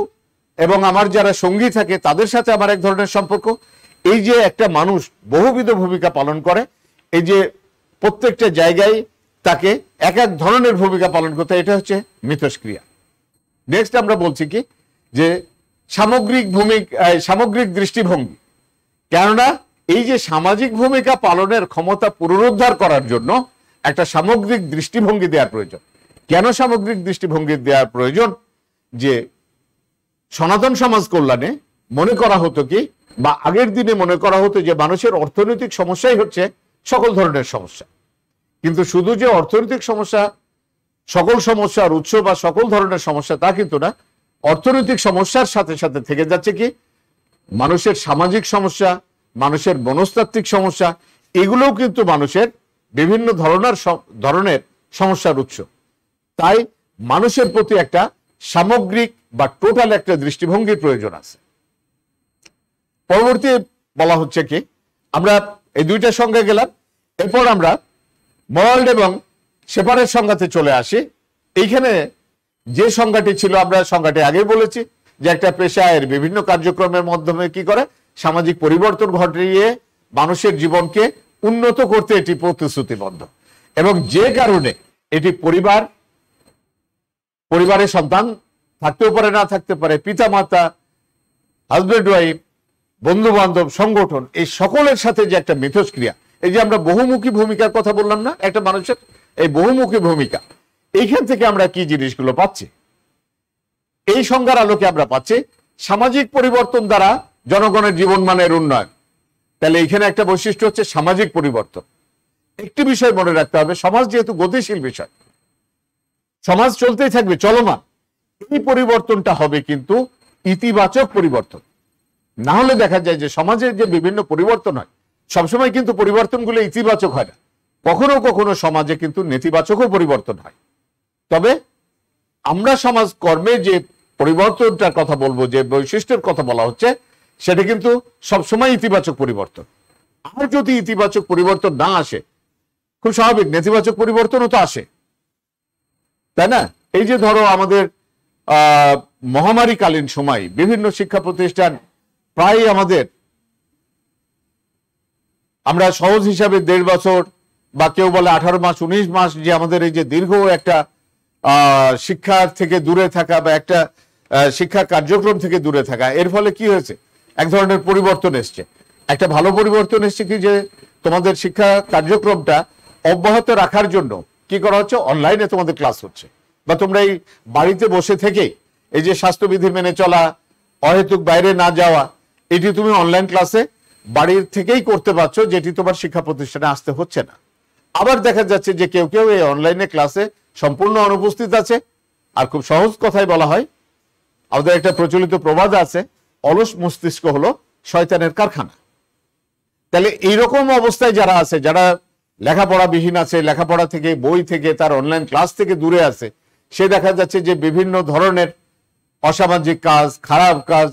এবং আমার যারা সঙ্গী থাকে তাদের সাথে আমার এক ধরনের সম্পর্ক, এই যে একটা মানুষ বহুবিধ ভূমিকা পালন করে, এই যে প্রত্যেকটা জায়গায় তাকে এক এক ধরনের ভূমিকা পালন করতে, এটা হচ্ছে মিথস্ক্রিয়া। নেক্সট আমরা বলছি কি যে সামগ্রিক দৃষ্টিভঙ্গি, কেননা এই যে সামাজিক ভূমিকা পালনের ক্ষমতা পুনরুদ্ধার করার জন্য একটা সামগ্রিক দৃষ্টিভঙ্গি দেওয়ার প্রয়োজন। কেন সামগ্রিক দৃষ্টিভঙ্গি দেওয়ার প্রয়োজন? যে সনাতন সমাজ কল্যাণে মনে করা হতো কি, বা আগের দিনে মনে করা হতো যে মানুষের অর্থনৈতিক সমস্যাই হচ্ছে সকল ধরনের সমস্যা। কিন্তু শুধু যে অর্থনৈতিক সমস্যা সকল সমস্যার উৎস বা সকল ধরনের সমস্যা তা কিন্তু না, অর্থনৈতিক সমস্যার সাথে সাথে থেকে যাচ্ছে কি মানুষের সামাজিক সমস্যা, মানুষের মনস্তাত্ত্বিক সমস্যা, এগুলোও কিন্তু মানুষের বিভিন্ন ধরনের সমস্যার উৎস। তাই মানুষের প্রতি একটা সামগ্রিক বা টোটাল একটা দৃষ্টিভঙ্গির প্রয়োজন আছে। পরবর্তী বলা হচ্ছে কি, আমরা এই দুইটা সংজ্ঞা গেলাম, এরপর আমরা মরাল এবং শেফার্ডের সংজ্ঞাতে চলে আসি। এইখানে যে সংজ্ঞাটি ছিল, আমরা সংজ্ঞাটি আগেই বলেছি যে একটা পেশায়ের বিভিন্ন কার্যক্রমের মাধ্যমে কি করে সামাজিক পরিবর্তন ঘটিয়ে মানুষের জীবনকে উন্নত করতে এটি প্রতিশ্রুতিবদ্ধ, এবং যে কারণে এটি পরিবারের সন্তান থাকতেও পারে, না থাকতে পারে, পিতা মাতা, হাজবেন্ড ওয়াইফ, বন্ধু বান্ধব, সংগঠন, এই সকলের সাথে যে একটা মিথস্ক্রিয়া, এই যে আমরা বহুমুখী ভূমিকার কথা বললাম না একটা মানুষের, এই বহুমুখী ভূমিকা, এইখান থেকে আমরা কি জিনিসগুলো পাচ্ছি? এই সংজ্ঞার আলোকে আমরা পাচ্ছি সামাজিক পরিবর্তন দ্বারা জনগণের জীবনমানের উন্নয়ন। তাহলে এখানে একটা বৈশিষ্ট্য হচ্ছে সামাজিক পরিবর্তন। একটি বিষয় মনে রাখতে হবে, সমাজ যেহেতু গতিশীল বিষয়, সমাজ চলতেই থাকবে, চলমান, এই পরিবর্তনটা হবে কিন্তু ইতিবাচক পরিবর্তন। না হলে দেখা যায় যে সমাজের যে বিভিন্ন পরিবর্তন হয় সবসময় কিন্তু পরিবর্তনগুলো ইতিবাচক হয় না, কখনো কখনো সমাজে কিন্তু নেতিবাচকও পরিবর্তন হয়। তবে আমরা সমাজ কর্মে যে পরিবর্তনটার কথা বলবো, যে বৈশিষ্ট্যের কথা বলা হচ্ছে, সেটা কিন্তু সবসময় ইতিবাচক পরিবর্তন। আর যদি ইতিবাচক পরিবর্তন না আসে, খুব স্বাভাবিক নেতিবাচক পরিবর্তনও তো আসে, তাই না? এই যে ধরো আমাদের মহামারীকালীন সময় বিভিন্ন শিক্ষা প্রতিষ্ঠান প্রায় আমরা সহজ হিসাবে 1.5 বছর বা কেউ বলে 18 মাস 19 মাস যে আমাদের এই যে দীর্ঘ একটা শিক্ষার থেকে দূরে থাকা বা একটা শিক্ষা কার্যক্রম থেকে দূরে থাকা, এর ফলে কি হয়েছে? এক ধরনের পরিবর্তন এসছে। একটা ভালো পরিবর্তন এসছে কি, যে তোমাদের শিক্ষা কার্যক্রমটা অব্যাহত রাখার জন্য কি করা হচ্ছে, অনলাইনে তোমাদের ক্লাস হচ্ছে, বা তোমরা এই বাড়িতে বসে থেকেই এই যে স্বাস্থ্যবিধি মেনে চলা, অহেতুক বাইরে না যাওয়া, এটি তুমি অনলাইন ক্লাসে বাড়ির থেকেই করতে পারছো, যেটি তোমার শিক্ষা প্রতিষ্ঠানে আসতে হচ্ছে না। আবার দেখা যাচ্ছে যে কেউ কেউ এই অনলাইনে ক্লাসে সম্পূর্ণ অনুপস্থিত আছে। আর খুব সহজ কথায় বলা হয়, আমাদের একটা প্রচলিত প্রবাদ আছে, অলস মস্তিষ্ক হলো শয়তানের কারখানা। তাহলে এইরকম অবস্থায় যারা আছে, যারা লেখাপড়াবিহীন আছে, লেখাপড়া থেকে, বই থেকে, তার অনলাইন ক্লাস থেকে দূরে আছে, সে দেখা যাচ্ছে যে বিভিন্ন ধরনের অসামাজিক কাজ, খারাপ কাজ,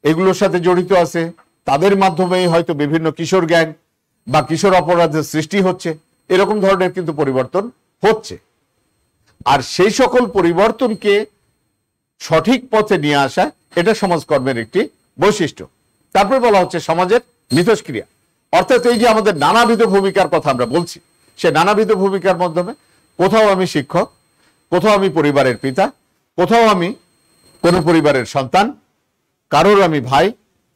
এগুলোর সাথে জড়িত আছে। তাদের মাধ্যমেই হয়তো বিভিন্ন কিশোর গ্যাং বা কিশোর অপরাধের সৃষ্টি হচ্ছে, এরকম ধরনের কিন্তু পরিবর্তন হচ্ছে। আর সেই সকল পরিবর্তনকে সঠিক পথে নিয়ে আসা, এটা সমাজকর্মের একটি বৈশিষ্ট্য। তারপর বলা হচ্ছে সমাজের মিথস্ক্রিয়া, অর্থাৎ এই যে আমাদের নানাবিধ ভূমিকার কথা আমরা বলছি, সে নানাবিধ ভূমিকার মাধ্যমে কোথাও আমি শিক্ষক, কোথাও আমি পরিবারের পিতা, কোথাও আমি কোন পরিবারের সন্তান, কারোর আমি ভাই,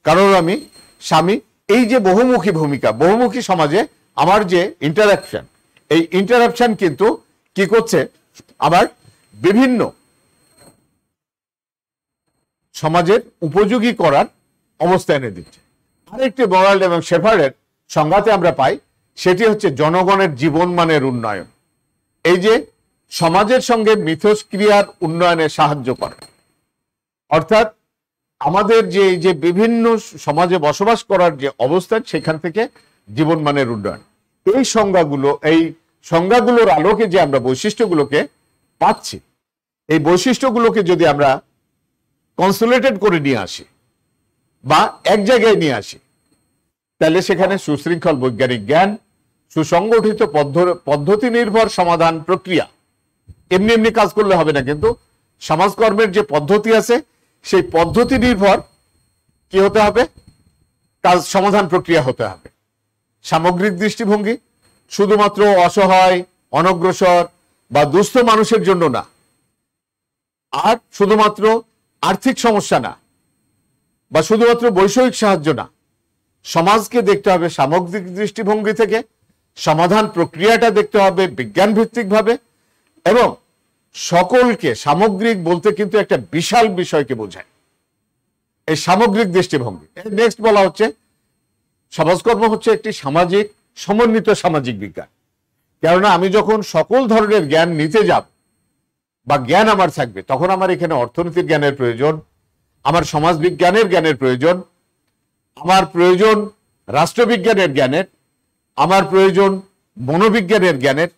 কারোর আমি স্বামী। এই যে বহুমুখী ভূমিকা, বহুমুখী সমাজে আমার যে ইন্টারাকশন, এই ইন্টারাকশন কিন্তু কি করছে, আবার বিভিন্ন সমাজের উপযোগী করার অবস্থা এনে দিচ্ছে। আরেকটি মরাল এবং শেফার্ডের সংজ্ঞাতে আমরা পাই, সেটি হচ্ছে জনগণের জীবনমানের উন্নয়ন। এই যে সমাজের সঙ্গে মিথস্ক্রিয়ার উন্নয়নে সাহায্য করে, অর্থাৎ আমাদের যে বিভিন্ন সমাজে বসবাস করার যে অবস্থান, সেখান থেকে জীবনমানের উন্নয়ন। এই সংজ্ঞাগুলোর আলোকে যে আমরা বৈশিষ্ট্যগুলোকে পাচ্ছি, এই বৈশিষ্ট্যগুলোকে যদি আমরা কনসোলিডেট করে নিয়ে আসি বা এক জায়গায় নিয়ে আসি, তাহলে সেখানে সুশৃঙ্খল বৈজ্ঞানিক জ্ঞান, সুসংগঠিত পদ্ধতি নির্ভর সমাধান প্রক্রিয়া। এমনি এমনি কাজ করলে হবে না, কিন্তু সমাজকর্মের যে পদ্ধতি আছে সেই পদ্ধতি নির্ভর কি হতে হবে, কাজ সমাধান প্রক্রিয়া হতে হবে। সামগ্রিক দৃষ্টিভঙ্গি শুধুমাত্র অসহায়, অনগ্রসর বা দুস্থ মানুষের জন্য না, আর শুধুমাত্র আর্থিক সমস্যা না, বা শুধুমাত্র বৈষয়িক সাহায্য না। সমাজকে দেখতে হবে সামগ্রিক দৃষ্টিভঙ্গি থেকে, সমাধান প্রক্রিয়াটা দেখতে হবে বিজ্ঞান ভিত্তিক ভাবে, এবং সকলকে, সামগ্রিক বলতে কিন্তু একটা বিশাল বিষয়কে বোঝায় এই সামগ্রিক দৃষ্টিভঙ্গি। নেক্সট বলা হচ্ছে সমাজকর্ম হচ্ছে একটি সামাজিক সমন্বিত সামাজিক বিজ্ঞান। কেননা আমি যখন সকল ধরনের জ্ঞান নিতে যাব বা জ্ঞান আমার থাকবে, তখন আমার এখানে অর্থনীতির জ্ঞানের প্রয়োজন, আমার সমাজ বিজ্ঞানের জ্ঞানের প্রয়োজন, আমার প্রয়োজন রাষ্ট্রবিজ্ঞানের জ্ঞানের, আমার প্রয়োজন মনোবিজ্ঞানের জ্ঞানের।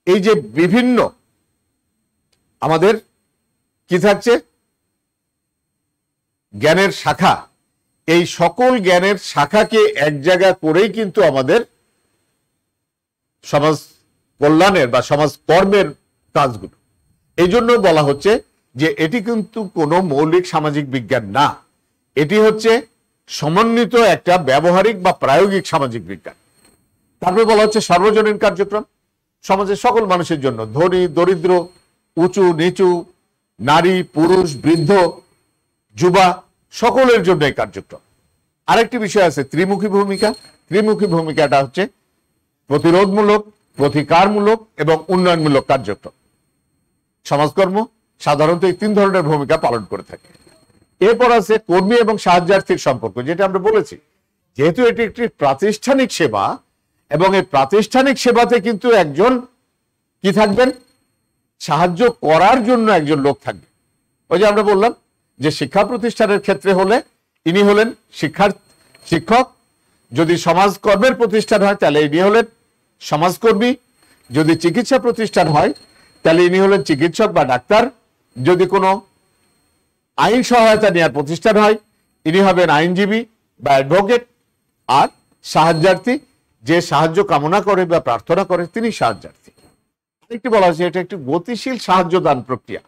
এই যে বিভিন্ন আমাদের কি থাকছে জ্ঞানের শাখা, এই সকল জ্ঞানের শাখাকে এক জায়গা করেই কিন্তু আমাদের সমাজ কল্যাণের বা সমাজ কর্মের কাজগুলো। এই জন্য বলা হচ্ছে যে এটি কিন্তু কোনো মৌলিক সামাজিক বিজ্ঞান না, এটি হচ্ছে সমন্বিত একটা ব্যবহারিক বা প্রায়োগিক সামাজিক বিজ্ঞান। তারপরে বলা হচ্ছে সর্বজনীন কার্যক্রম, সমাজের সকল মানুষের জন্য, ধনী দরিদ্র, উঁচু নিচু, নারী পুরুষ, বৃদ্ধ যুবা, সকলের জন্য এই কার্যক্রম। আরেকটি বিষয় আছে ত্রিমুখী ভূমিকা। ত্রিমুখী ভূমিকাটা হচ্ছে প্রতিরোধমূলক, প্রতিকারমূলক এবং উন্নয়নমূলক কার্যক্রম। সমাজকর্ম সাধারণত এই তিন ধরনের ভূমিকা পালন করে থাকে। এরপর আছে কর্মী এবং সাহায্যার্থীর সম্পর্ক, যেটা আমরা বলেছি, যেহেতু এটি একটি প্রাতিষ্ঠানিক সেবা এবং এই প্রাতিষ্ঠানিক সেবাতে কিন্তু একজন কি থাকবেন, সাহায্য করার জন্য একজন লোক থাকবে। ওই যে আমরা বললাম যে শিক্ষা প্রতিষ্ঠানের ক্ষেত্রে হলে ইনি হলেন শিক্ষক, যদি সমাজকর্মের প্রতিষ্ঠান হয় তাহলে ইনি হলেন সমাজকর্মী, যদি চিকিৎসা প্রতিষ্ঠান হয় তাহলে ইনি হলেন চিকিৎসক বা ডাক্তার, যদি কোনো আইন সহায়তা নেওয়ার প্রতিষ্ঠান হয় ইনি হবেন আইনজীবী বা অ্যাডভোকেট, আর সাহায্যার্থী যে সাহায্য কামনা করে বা প্রার্থনা করে তিনি সাহায্যার্থী। আরেকটি বলা হয়েছে এটা একটি গতিশীল সাহায্য দান প্রক্রিয়া,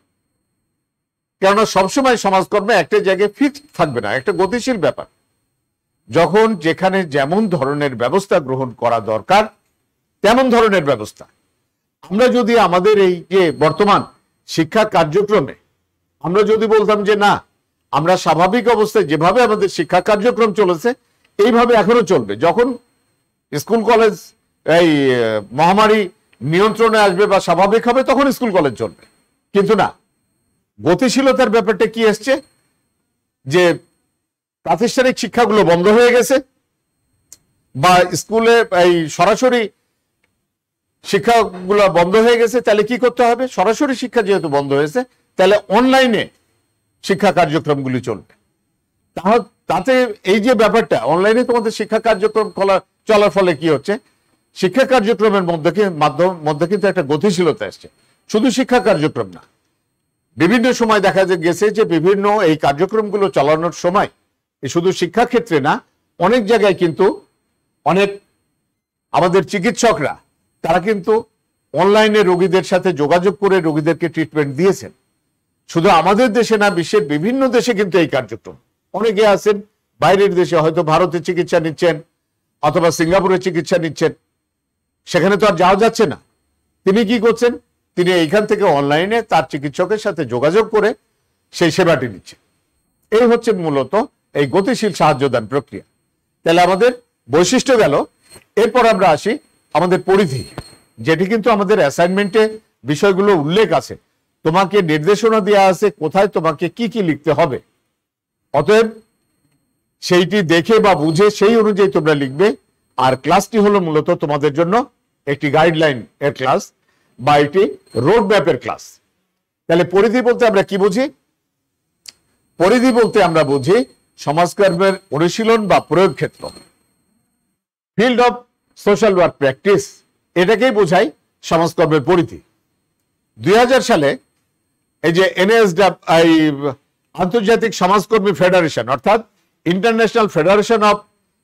কেননা সবসময় সমাজকর্মে একটা জায়গায় ফিক্সড থাকবে না, একটা গতিশীল ব্যাপার। যখন যেখানে যেমন ধরনের ব্যবস্থা গ্রহণ করা দরকার তেমন ধরনের ব্যবস্থা। আমরা যদি আমাদের এই যে বর্তমান শিক্ষা কার্যক্রমে আমরা যদি বলতাম যে না, আমরা স্বাভাবিক অবস্থায় যেভাবে আমাদের শিক্ষা কার্যক্রম চলেছে এইভাবে এখনো চলবে, যখন স্কুল কলেজ এই মহামারী নিয়ন্ত্রণে আসবে বা স্বাভাবিক হবে তখন স্কুল কলেজ চলবে, কিন্তু না, গতিশীলতার ব্যাপারটা কি এসছে যে প্রাতিষ্ঠানিক শিক্ষাগুলো বন্ধ হয়ে গেছে, বা স্কুলে এই সরাসরি শিক্ষাগুলো বন্ধ হয়ে গেছে। তাহলে কি করতে হবে, সরাসরি শিক্ষা যেহেতু বন্ধ হয়েছে তাহলে অনলাইনে শিক্ষা কার্যক্রমগুলি চলবে। তাতে এই যে ব্যাপারটা অনলাইনে তোমাদের শিক্ষা কার্যক্রম চলার ফলে কি হচ্ছে, শিক্ষা কার্যক্রমের মধ্যে কিন্তু একটা গতিশীলতা আসছে। শুধু শিক্ষা কার্যক্রম না, বিভিন্ন সময় দেখা গেছে যে বিভিন্ন এই কার্যক্রমগুলো চালানোর সময় শুধু শিক্ষা ক্ষেত্রে না, অনেক জায়গায় কিন্তু অনেক আমাদের চিকিৎসকরা তারা কিন্তু অনলাইনে রোগীদের সাথে যোগাযোগ করে রোগীদেরকে ট্রিটমেন্ট দিয়েছেন। শুধু আমাদের দেশে না, বিশ্বের বিভিন্ন দেশে কিন্তু এই কার্যক্রম, অনেকে আছেন বাইরের দেশে, হয়তো ভারতে চিকিৎসা নিচ্ছেন অথবা সিঙ্গাপুরে চিকিৎসা নিচ্ছেন, সেখানে তো আর যাওয়া যাচ্ছে না। তিনি কি করছেন, তিনি এইখান থেকে অনলাইনে তার চিকিৎসকের সাথে যোগাযোগ করে সেই সেবাটি নিচ্ছেন। এই হচ্ছে মূলত এই গতিশীল সাহায্যদান প্রক্রিয়া। তাহলে আমাদের বৈশিষ্ট্য গেল। এরপর আমরা আসি আমাদের পরিধি, যেটি কিন্তু আমাদের অ্যাসাইনমেন্টে বিষয়গুলো উল্লেখ আছে, তোমাকে নির্দেশনা দেওয়া আছে কোথায় তোমাকে কি কি লিখতে হবে। অতএব সেইটি দেখে বা বুঝে সেই অনুযায়ী তোমরা লিখবে। আর ক্লাসটি হলো মূলত তোমাদের জন্য একটি গাইডলাইন এর ক্লাস বা একটি রোড ম্যাপের ক্লাস। তাহলে পরিধি বলতে আমরা কি বুঝি, পরিধি বলতে আমরা বুঝি সমাজকর্মের অনুশীলন বা প্রয়োগ ক্ষেত্র, field of social work practice, এটাকেই বোঝাই সমাজকর্মের পরিধি। 2000 সালে এই যে আন্তর্জাতিক সমাজকর্মী ফেডারেশন অর্থাৎ international federation of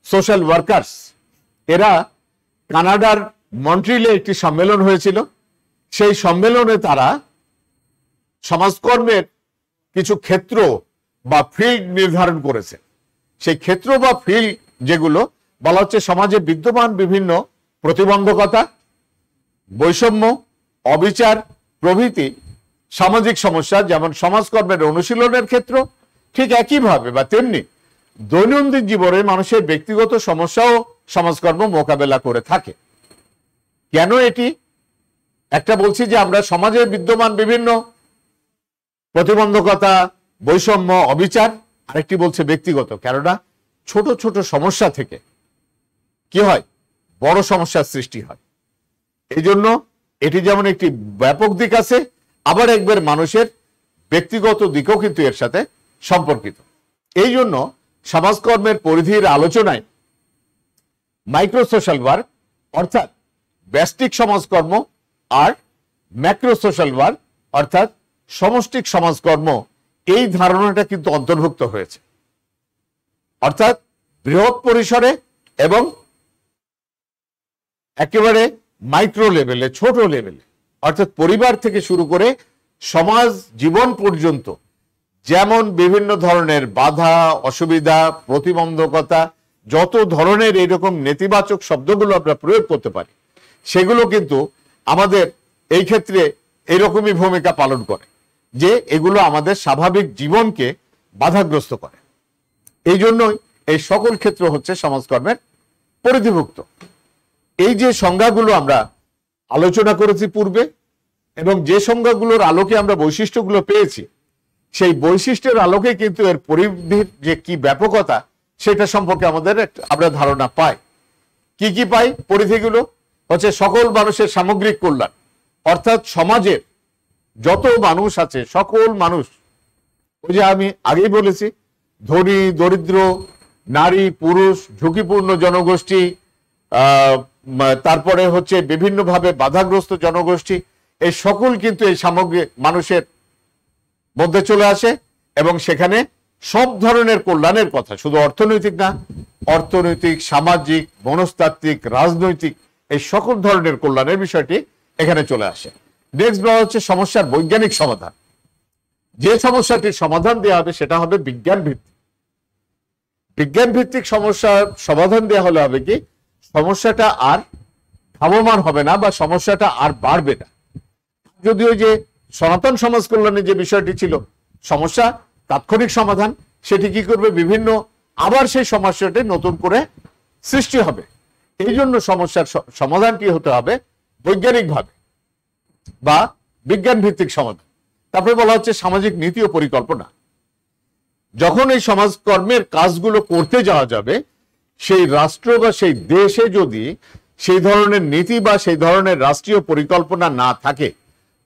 social workers, এরা কানাডার মন্ট্রিলে একটি সম্মেলন হয়েছিল। সেই সম্মেলনে তারা সমাজকর্মের কিছু ক্ষেত্র বা ফিল্ড নির্ধারণ করেছে। সেই ক্ষেত্র বা ফিল্ড যেগুলো বলা হচ্ছে সমাজে বিদ্যমান বিভিন্ন প্রতিবন্ধকতা, বৈষম্য, অবিচার প্রভৃতি সামাজিক সমস্যা, যেমন সমাজকর্মের অনুশীলনের ক্ষেত্র, ঠিক একইভাবে বা তেমনি দৈনন্দিন জীবনে মানুষের ব্যক্তিগত সমস্যাও সমাজকর্ম মোকাবেলা করে থাকে। কেন এটি? একটা বলছি যে আমরা সমাজে বিদ্যমান বিভিন্ন প্রতিবন্ধকতা, বৈষম্য, অবিচার, আরেকটি বলছে ব্যক্তিগত। কেননা ছোট ছোট সমস্যা থেকে কি হয়, বড় সমস্যার সৃষ্টি হয়। এই জন্য এটি যেমন একটি ব্যাপক দিক আছে, আবার একবার মানুষের ব্যক্তিগত দিকও কিন্তু এর সাথে সম্পর্কিত। এই জন্য সমাজকর্মের পরিধির আলোচনায় মাইক্রো সোশ্যাল ওয়ার্ক অর্থাৎ ব্যষ্টিক সমাজকর্ম আর ম্যাক্রো সোশ্যাল ওয়ার্ক অর্থাৎ সমষ্টিক সমাজকর্ম, এই ধারণাটা কিন্তু অন্তর্ভুক্ত হয়েছে। অর্থাৎ বৃহৎ পরিসরে এবং একেবারে মাইক্রো লেভেলে, ছোট লেভেলে, অর্থাৎ পরিবার থেকে শুরু করে সমাজ জীবন পর্যন্ত যেমন বিভিন্ন ধরনের বাধা, অসুবিধা, প্রতিবন্ধকতা, যত ধরনের এইরকম নেতিবাচক শব্দগুলো আমরা প্রয়োগ করতে পারি, সেগুলো কিন্তু আমাদের এই ক্ষেত্রে এরকমই ভূমিকা পালন করে যে এগুলো আমাদের স্বাভাবিক জীবনকে বাধাগ্রস্ত করে। এই জন্যই এই সকল ক্ষেত্র হচ্ছে সমাজকর্মের পরিধিভুক্ত। এই যে সংজ্ঞাগুলো আমরা আলোচনা করেছি পূর্বে, এবং যে সংজ্ঞাগুলোর আলোকে আমরা বৈশিষ্ট্যগুলো পেয়েছি, সেই বৈশিষ্ট্যের আলোকে কিন্তু এর পরিধির যে কি ব্যাপকতা সেটা সম্পর্কে আমাদের আমরা ধারণা পাই। কি কি পাই? পরিধিগুলো হচ্ছে সকল মানুষের সামগ্রিক কল্যাণ, অর্থাৎ সমাজের যত মানুষ আছে সকল মানুষ, ওই যে আমি আগেই বলেছি, ধনী, দরিদ্র, নারী, পুরুষ, ঝুঁকিপূর্ণ জনগোষ্ঠী, তারপরে হচ্ছে বিভিন্নভাবে বাধাগ্রস্ত জনগোষ্ঠী, এই সকল কিন্তু এই সামগ্রিক মানুষের মধ্যে চলে আসে এবং সেখানে সব ধরনের কল্যাণের কথা, শুধু অর্থনৈতিক না, অর্থনৈতিক, সামাজিক, মনস্তাত্ত্বিক, রাজনৈতিক, এই সকল ধরনের কল্যাণের বিষয়টি এখানে চলে আসে। নেক্সট বলা হচ্ছে সমস্যার বৈজ্ঞানিক সমাধান। যে সমস্যাটির সমাধান দেওয়া হবে সেটা হবে বিজ্ঞান ভিত্তিক। বিজ্ঞান ভিত্তিক সমস্যার সমাধান দেওয়া হলে হবে কি, সমস্যাটা আর ধাবমান হবে না বা সমস্যাটা আর বাড়বে না। যদিও যে সনাতন সমাজ কল্যাণের যে বিষয়টি ছিল সমস্যা তাৎক্ষণিক সমাধান, সেটি কি করবে, বিভিন্ন আবার সেই সমস্যাটি নতুন করে সৃষ্টি হবে। এই জন্য সমস্যার সমাধানটি হতে হবে বৈজ্ঞানিকভাবে বা বিজ্ঞান ভিত্তিক সমাধান। তারপরে বলা হচ্ছে সামাজিক নীতি ও পরিকল্পনা। যখন এই সমাজকর্মের কাজগুলো করতে যাওয়া যাবে, সেই রাষ্ট্র বা সেই দেশে যদি সেই ধরনের নীতি বা সেই ধরনের রাষ্ট্রীয় পরিকল্পনা না থাকে,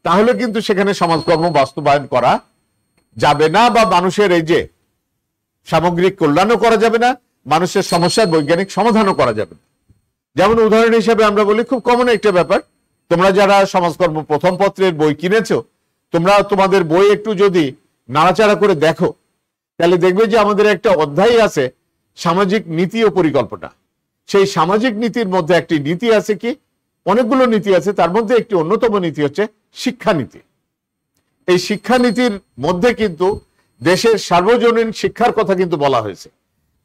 তাহলে কিন্তু সেখানে সমাজকর্ম বাস্তবায়ন করা যাবে না বা মানুষের এই যে সামগ্রিক কল্যাণও করা যাবে না, মানুষের সমস্যার বৈজ্ঞানিক সমাধানও করা যাবে না। যেমন উদাহরণ হিসেবে আমরা বলি, খুব কমন একটা ব্যাপার, তোমরা যারা সমাজকর্ম প্রথম পত্রের বই কিনেছো, তোমরা তোমাদের বই একটু যদি নাড়াচাড়া করে দেখো, তাহলে দেখবে যে আমাদের একটা অধ্যায় আছে সামাজিক নীতি ও পরিকল্পনা। সেই সামাজিক নীতির মধ্যে একটি নীতি আছে কি, অনেকগুলো নীতি আছে, তার মধ্যে একটি অন্যতম নীতি হচ্ছে শিক্ষানীতি। এই শিক্ষানীতির মধ্যে কিন্তু দেশের সার্বজনীন শিক্ষার কথা কিন্তু বলা হয়েছে,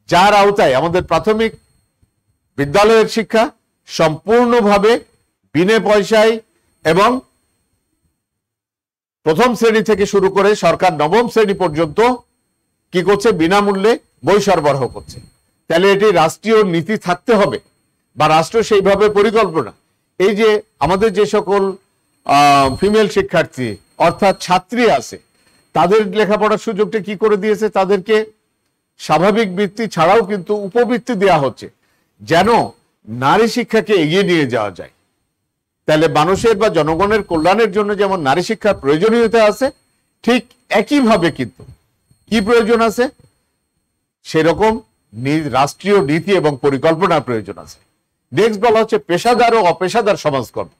যার আওতায় আমাদের প্রাথমিক বিদ্যালয়ের শিক্ষা সম্পূর্ণভাবে বিনা পয়সায় এবং প্রথম শ্রেণী থেকে শুরু করে সরকার নবম শ্রেণী পর্যন্ত কি করছে, বিনামূল্যে বই সরবরাহ করছে। তাহলে এটি রাষ্ট্রীয় নীতি থাকতে হবে বা রাষ্ট্র সেইভাবে পরিকল্পনা। এই যে আমাদের যে সকল ফিমেল শিক্ষার্থী অর্থাৎ ছাত্রী আছে, তাদের লেখাপড়ার সুযোগটা কি করে দিয়েছে, তাদেরকে স্বাভাবিক বৃত্তি ছাড়াও কিন্তু উপবৃত্তি দেওয়া হচ্ছে, যেন নারী শিক্ষাকে এগিয়ে নিয়ে যাওয়া যায়। তাহলে মানুষের বা জনগণের কল্যাণের জন্য যেমন নারী শিক্ষার প্রয়োজনীয়তা আছে, ঠিক একইভাবে কিন্তু কি প্রয়োজন আছে, সেরকম রাষ্ট্রীয় নীতি এবং পরিকল্পনার প্রয়োজন আছে। নেক্সট বলা হচ্ছে পেশাদার ও অপেশাদার সমাজকর্ম।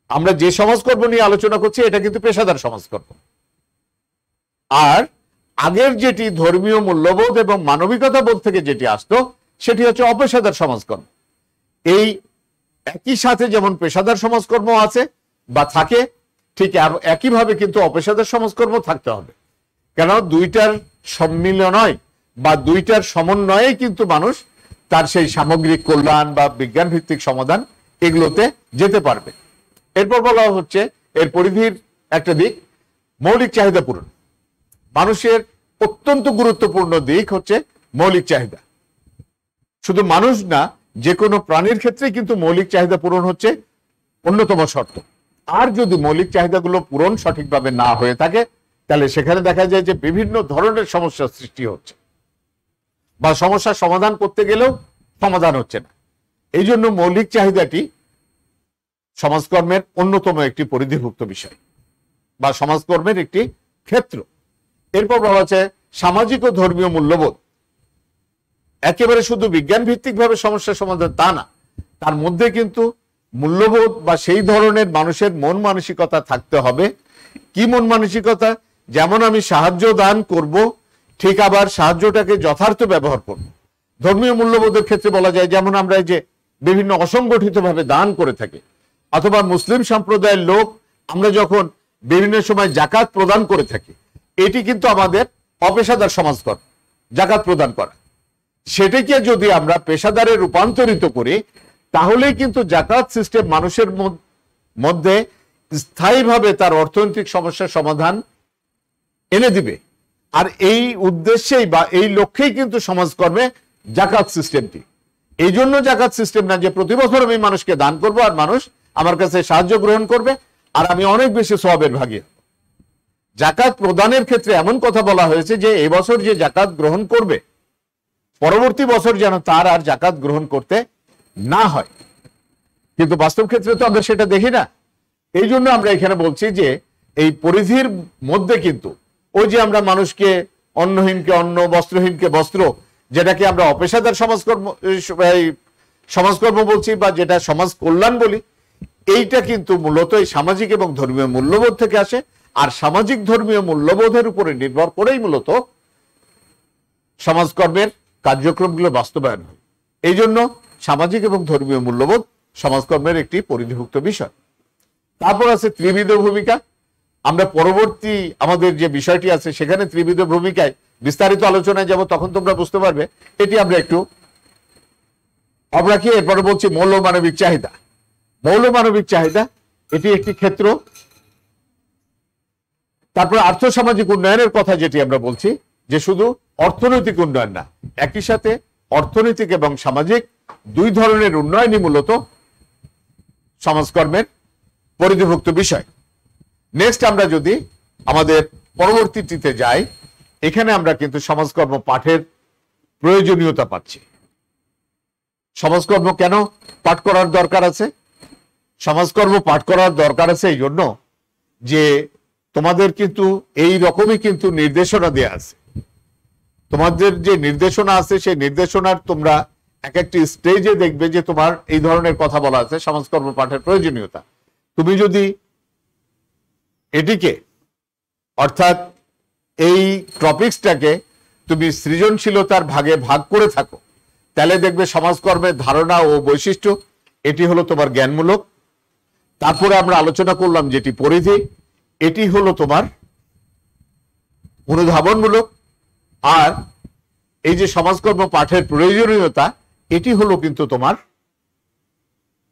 আমরা যে সমাজকর্ম নিয়ে আলোচনা করছি এটা কিন্তু পেশাদার সমাজকর্ম। আর আগের যেটি ধর্মীয় মূল্যবোধ এবং মানবিকতা বোধ থেকে যেটি আসতো সেটি হচ্ছে অপেশাদার সমাজকর্ম। এই একই সাথে যেমন পেশাদার সমাজকর্ম আছে বা থাকে, ঠিক একইভাবে কিন্তু অপেশাদার সমাজকর্ম থাকতে হবে। কেন দুইটার সম্মিলনয় বা দুইটার সমন্বয়ে কিন্তু মানুষ তার সেই সামগ্রিক কল্যাণ বা বিজ্ঞান ভিত্তিক সমাধান এগুলোতে যেতে পারবে। এরপর বলা হচ্ছে এর পরিধির একটা দিক মৌলিক চাহিদা পূরণ। মানুষের অত্যন্ত গুরুত্বপূর্ণ দিক হচ্ছে মৌলিক চাহিদা। শুধু মানুষ না, যে কোনো প্রাণীর ক্ষেত্রে কিন্তু মৌলিক চাহিদা পূরণ হচ্ছে অন্যতম শর্ত। আর যদি মৌলিক চাহিদাগুলো পূরণ সঠিকভাবে না হয়ে থাকে, তাহলে সেখানে দেখা যায় যে বিভিন্ন ধরনের সমস্যার সৃষ্টি হচ্ছে বা সমস্যার সমাধান করতে গেলেও সমাধান হচ্ছে না। এই জন্য মৌলিক চাহিদাটি সমাজকর্মের অন্যতম একটি পরিধিভুক্ত বিষয় বা সমাজকর্মের একটি ক্ষেত্র। এরপর বলা হচ্ছে সামাজিক ও ধর্মীয় মূল্যবোধ। একেবারে শুধু বিজ্ঞান ভিত্তিক ভাবে সমস্যার সমাধান তা না, তার মধ্যে কিন্তু মূল্যবোধ বা সেই ধরনের মানুষের মন মানসিকতা থাকতে হবে। কি মন মানসিকতা? যেমন আমি সাহায্য দান করব, ঠিক আবার সাহায্যটাকে যথার্থ ব্যবহার করব। ধর্মীয় মূল্যবোধের ক্ষেত্রে বলা যায়, যেমন আমরা এই যে বিভিন্ন অসংগঠিত ভাবে দান করে থাকি, অথবা মুসলিম সম্প্রদায়ের লোক আমরা যখন বিভিন্ন সময় জাকাত প্রদান করে থাকি, এটি কিন্তু আমাদের অপেশাদার সমাজকর্ম, জাকাত প্রদান করা। সেটাকে যদি আমরা পেশাদারে রূপান্তরিত করি, তাহলেই কিন্তু জাকাত সিস্টেম মানুষের মধ্যে স্থায়ীভাবে তার অর্থনৈতিক সমস্যার সমাধান এনে দিবে। আর এই উদ্দেশ্যেই বা এই লক্ষ্যেই কিন্তু সমাজকর্মে জাকাত সিস্টেমটি। এই জন্য জাকাত সিস্টেম না যে প্রতি বছর আমি মানুষকে দান করব আর মানুষ আমার কাছে সাহায্য গ্রহণ করবে আর আমি অনেক বেশি সওয়াবের ভাগী। জাকাত প্রদানের ক্ষেত্রে এমন কথা বলা হয়েছে যে এবছর যে জাকাত গ্রহণ করবে, পরবর্তী বছর যেন তার আর জাকাত গ্রহণ করতে না হয়। কিন্তু বাস্তব ক্ষেত্রে তো আমরা সেটা দেখি না। এই জন্য আমরা এখানে বলছি যে এই পরিধির মধ্যে কিন্তু ওই যে আমরা মানুষকে অন্নহীনকে অন্ন, বস্ত্রহীনকে বস্ত্র, যেটাকে আমরা অপেশাদার সমাজকর্ম বলছি বা যেটা সমাজ কল্যাণ বলি, এইটা কিন্তু মূলত এই সামাজিক এবং ধর্মীয় মূল্যবোধ থেকে আসে। আর সামাজিক ধর্মীয় মূল্যবোধের উপরে নির্ভর করেই মূলত সমাজকর্মের কার্যক্রমগুলো বাস্তবায়ন হয়। এই জন্য সামাজিক এবং ধর্মীয় মূল্যবোধ সমাজকর্মের একটি পরিধিভুক্ত বিষয়। তারপর আছে ত্রিবিধ ভূমিকা। আমরা পরবর্তী আমাদের যে বিষয়টি আছে সেখানে ত্রিবিধ ভূমিকায় বিস্তারিত আলোচনায় যাব, তখন তোমরা বুঝতে পারবে। এটি আমরা একটু রাখি। এরপরে বলছি মৌল মানবিক চাহিদা। মৌল মানবিক চাহিদা এটি একটি ক্ষেত্র। তারপর আর্থসামাজিক উন্নয়নের কথা যেটি আমরা বলছি, যে শুধু অর্থনৈতিক উন্নয়ন না, একই সাথে অর্থনৈতিক এবং সামাজিক দুই ধরনের উন্নয়নই মূলত সমাজকর্মের পরিধিভুক্ত বিষয়। নেক্সট আমরা যদি আমাদের পরবর্তীটিতে যাই, এখানে আমরা কিন্তু সমাজকর্ম পাঠের প্রয়োজনীয়তা পাচ্ছি। সমাজকর্ম কেন পাঠ করার দরকার আছে? সমাজকর্ম পাঠ করার দরকার আছে এই জন্য যে তোমাদের কিন্তু এই রকমই কিন্তু নির্দেশনা দেয়া আছে। তোমাদের যে নির্দেশনা আছে সেই নির্দেশনার তোমরা এক একটি স্টেজে দেখবে যে তোমার এই ধরনের কথা বলা আছে সমাজকর্ম পাঠের প্রয়োজনীয়তা। তুমি যদি এটিকে অর্থাৎ এই টপিকসটাকে তুমি সৃজনশীলতার ভাগে ভাগ করে থাকো, তাহলে দেখবে সমাজকর্মের ধারণা ও বৈশিষ্ট্য এটি হলো তোমার জ্ঞানমূলক। তারপরে আমরা আলোচনা করলাম যেটি পরিধি, এটি হলো তোমার অনুধাবনমূলক। আর এই যে সমাজকর্ম পাঠের প্রয়োজনীয়তা, এটি হলো কিন্তু তোমার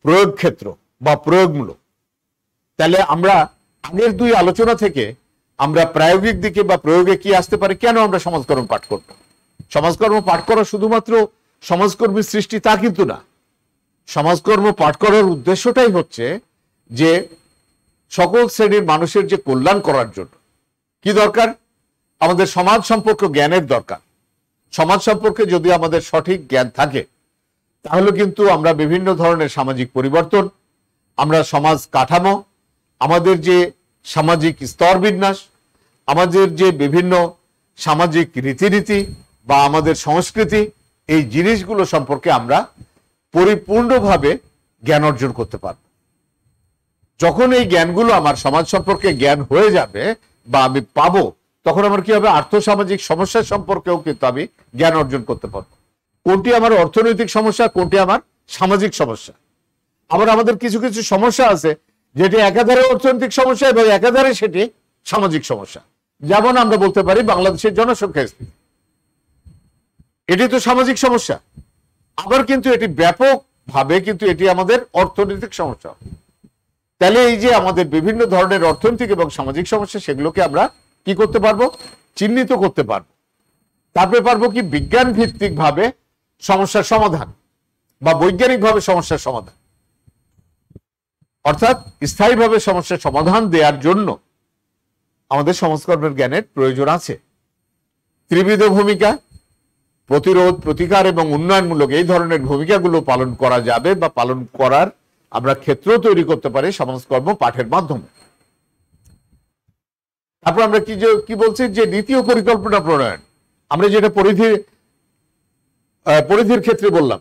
প্রয়োগ ক্ষেত্র বা প্রয়োগমূলক। তাহলে আমরা আগের দুই আলোচনা থেকে আমরা প্রায়োগিক দিকে বা প্রয়োগে কি আসতে পারে, কেন আমরা সমাজকর্ম পাঠ করব? সমাজকর্ম পাঠ করা শুধুমাত্র সমাজকর্মী সৃষ্টি তা কিন্তু না। সমাজকর্ম পাঠ করার উদ্দেশ্যটাই হচ্ছে যে সকল শ্রেণীর মানুষের যে কল্যাণ করার জন্য কি দরকার, আমাদের সমাজ সম্পর্কে জ্ঞানের দরকার। সমাজ সম্পর্কে যদি আমাদের সঠিক জ্ঞান থাকে, তাহলে কিন্তু আমরা বিভিন্ন ধরনের সামাজিক পরিবর্তন, আমরা সমাজ কাঠামো, আমাদের যে সামাজিক স্তর বিন্যাস, আমাদের যে বিভিন্ন সামাজিক রীতিনীতি বা আমাদের সংস্কৃতি, এই জিনিসগুলো সম্পর্কে আমরা পরিপূর্ণভাবে জ্ঞান অর্জন করতে পারব। যখন এই জ্ঞানগুলো আমার সমাজ সম্পর্কে জ্ঞান হয়ে যাবে বা আমি পাবো, তখন আমার কি হবে, আর্থসামাজিক সমস্যা সম্পর্কেও কিন্তু আমি জ্ঞান অর্জন করতে পারবো। কোনটি আমার অর্থনৈতিক সমস্যা, কোনটি আমার সামাজিক সমস্যা। আবার আমাদের কিছু কিছু সমস্যা আছে যেটি একাধারে অর্থনৈতিক সমস্যা এবং একাধারে সেটি সামাজিক সমস্যা। যেমন আমরা বলতে পারি বাংলাদেশের জনসংখ্যা স্থিতি, এটি তো সামাজিক সমস্যা, আবার কিন্তু এটি ব্যাপকভাবে কিন্তু এটি আমাদের অর্থনৈতিক সমস্যা। তাহলে এই যে আমাদের বিভিন্ন ধরনের অর্থনৈতিক এবং সামাজিক সমস্যা, সেগুলোকে আমরা কি করতে পারবো? চিহ্নিত করতে পারবো। তারপরে পারবো কি বিজ্ঞান ভিত্তিক ভাবে সমস্যার সমাধান বা বৈজ্ঞানিকভাবে সমস্যার সমাধান, অর্থাৎ স্থায়ীভাবে সমস্যার সমাধান দেওয়ার জন্য আমাদের সমাজকর্মের জ্ঞানের প্রয়োজন আছে। ত্রিবিধ ভূমিকা, প্রতিরোধ, প্রতিকার এবং উন্নয়নমূলক এই ধরনের ভূমিকাগুলো পালন করা যাবে বা পালন করার আমরা ক্ষেত্র তৈরি করতে পারি সমাজকর্ম পাঠের মাধ্যমে। তারপর আমরা কি বলছি যে নীতি ও পরিকল্পনা প্রণয়ন, আমরা যেটা পরিধির ক্ষেত্রে বললাম,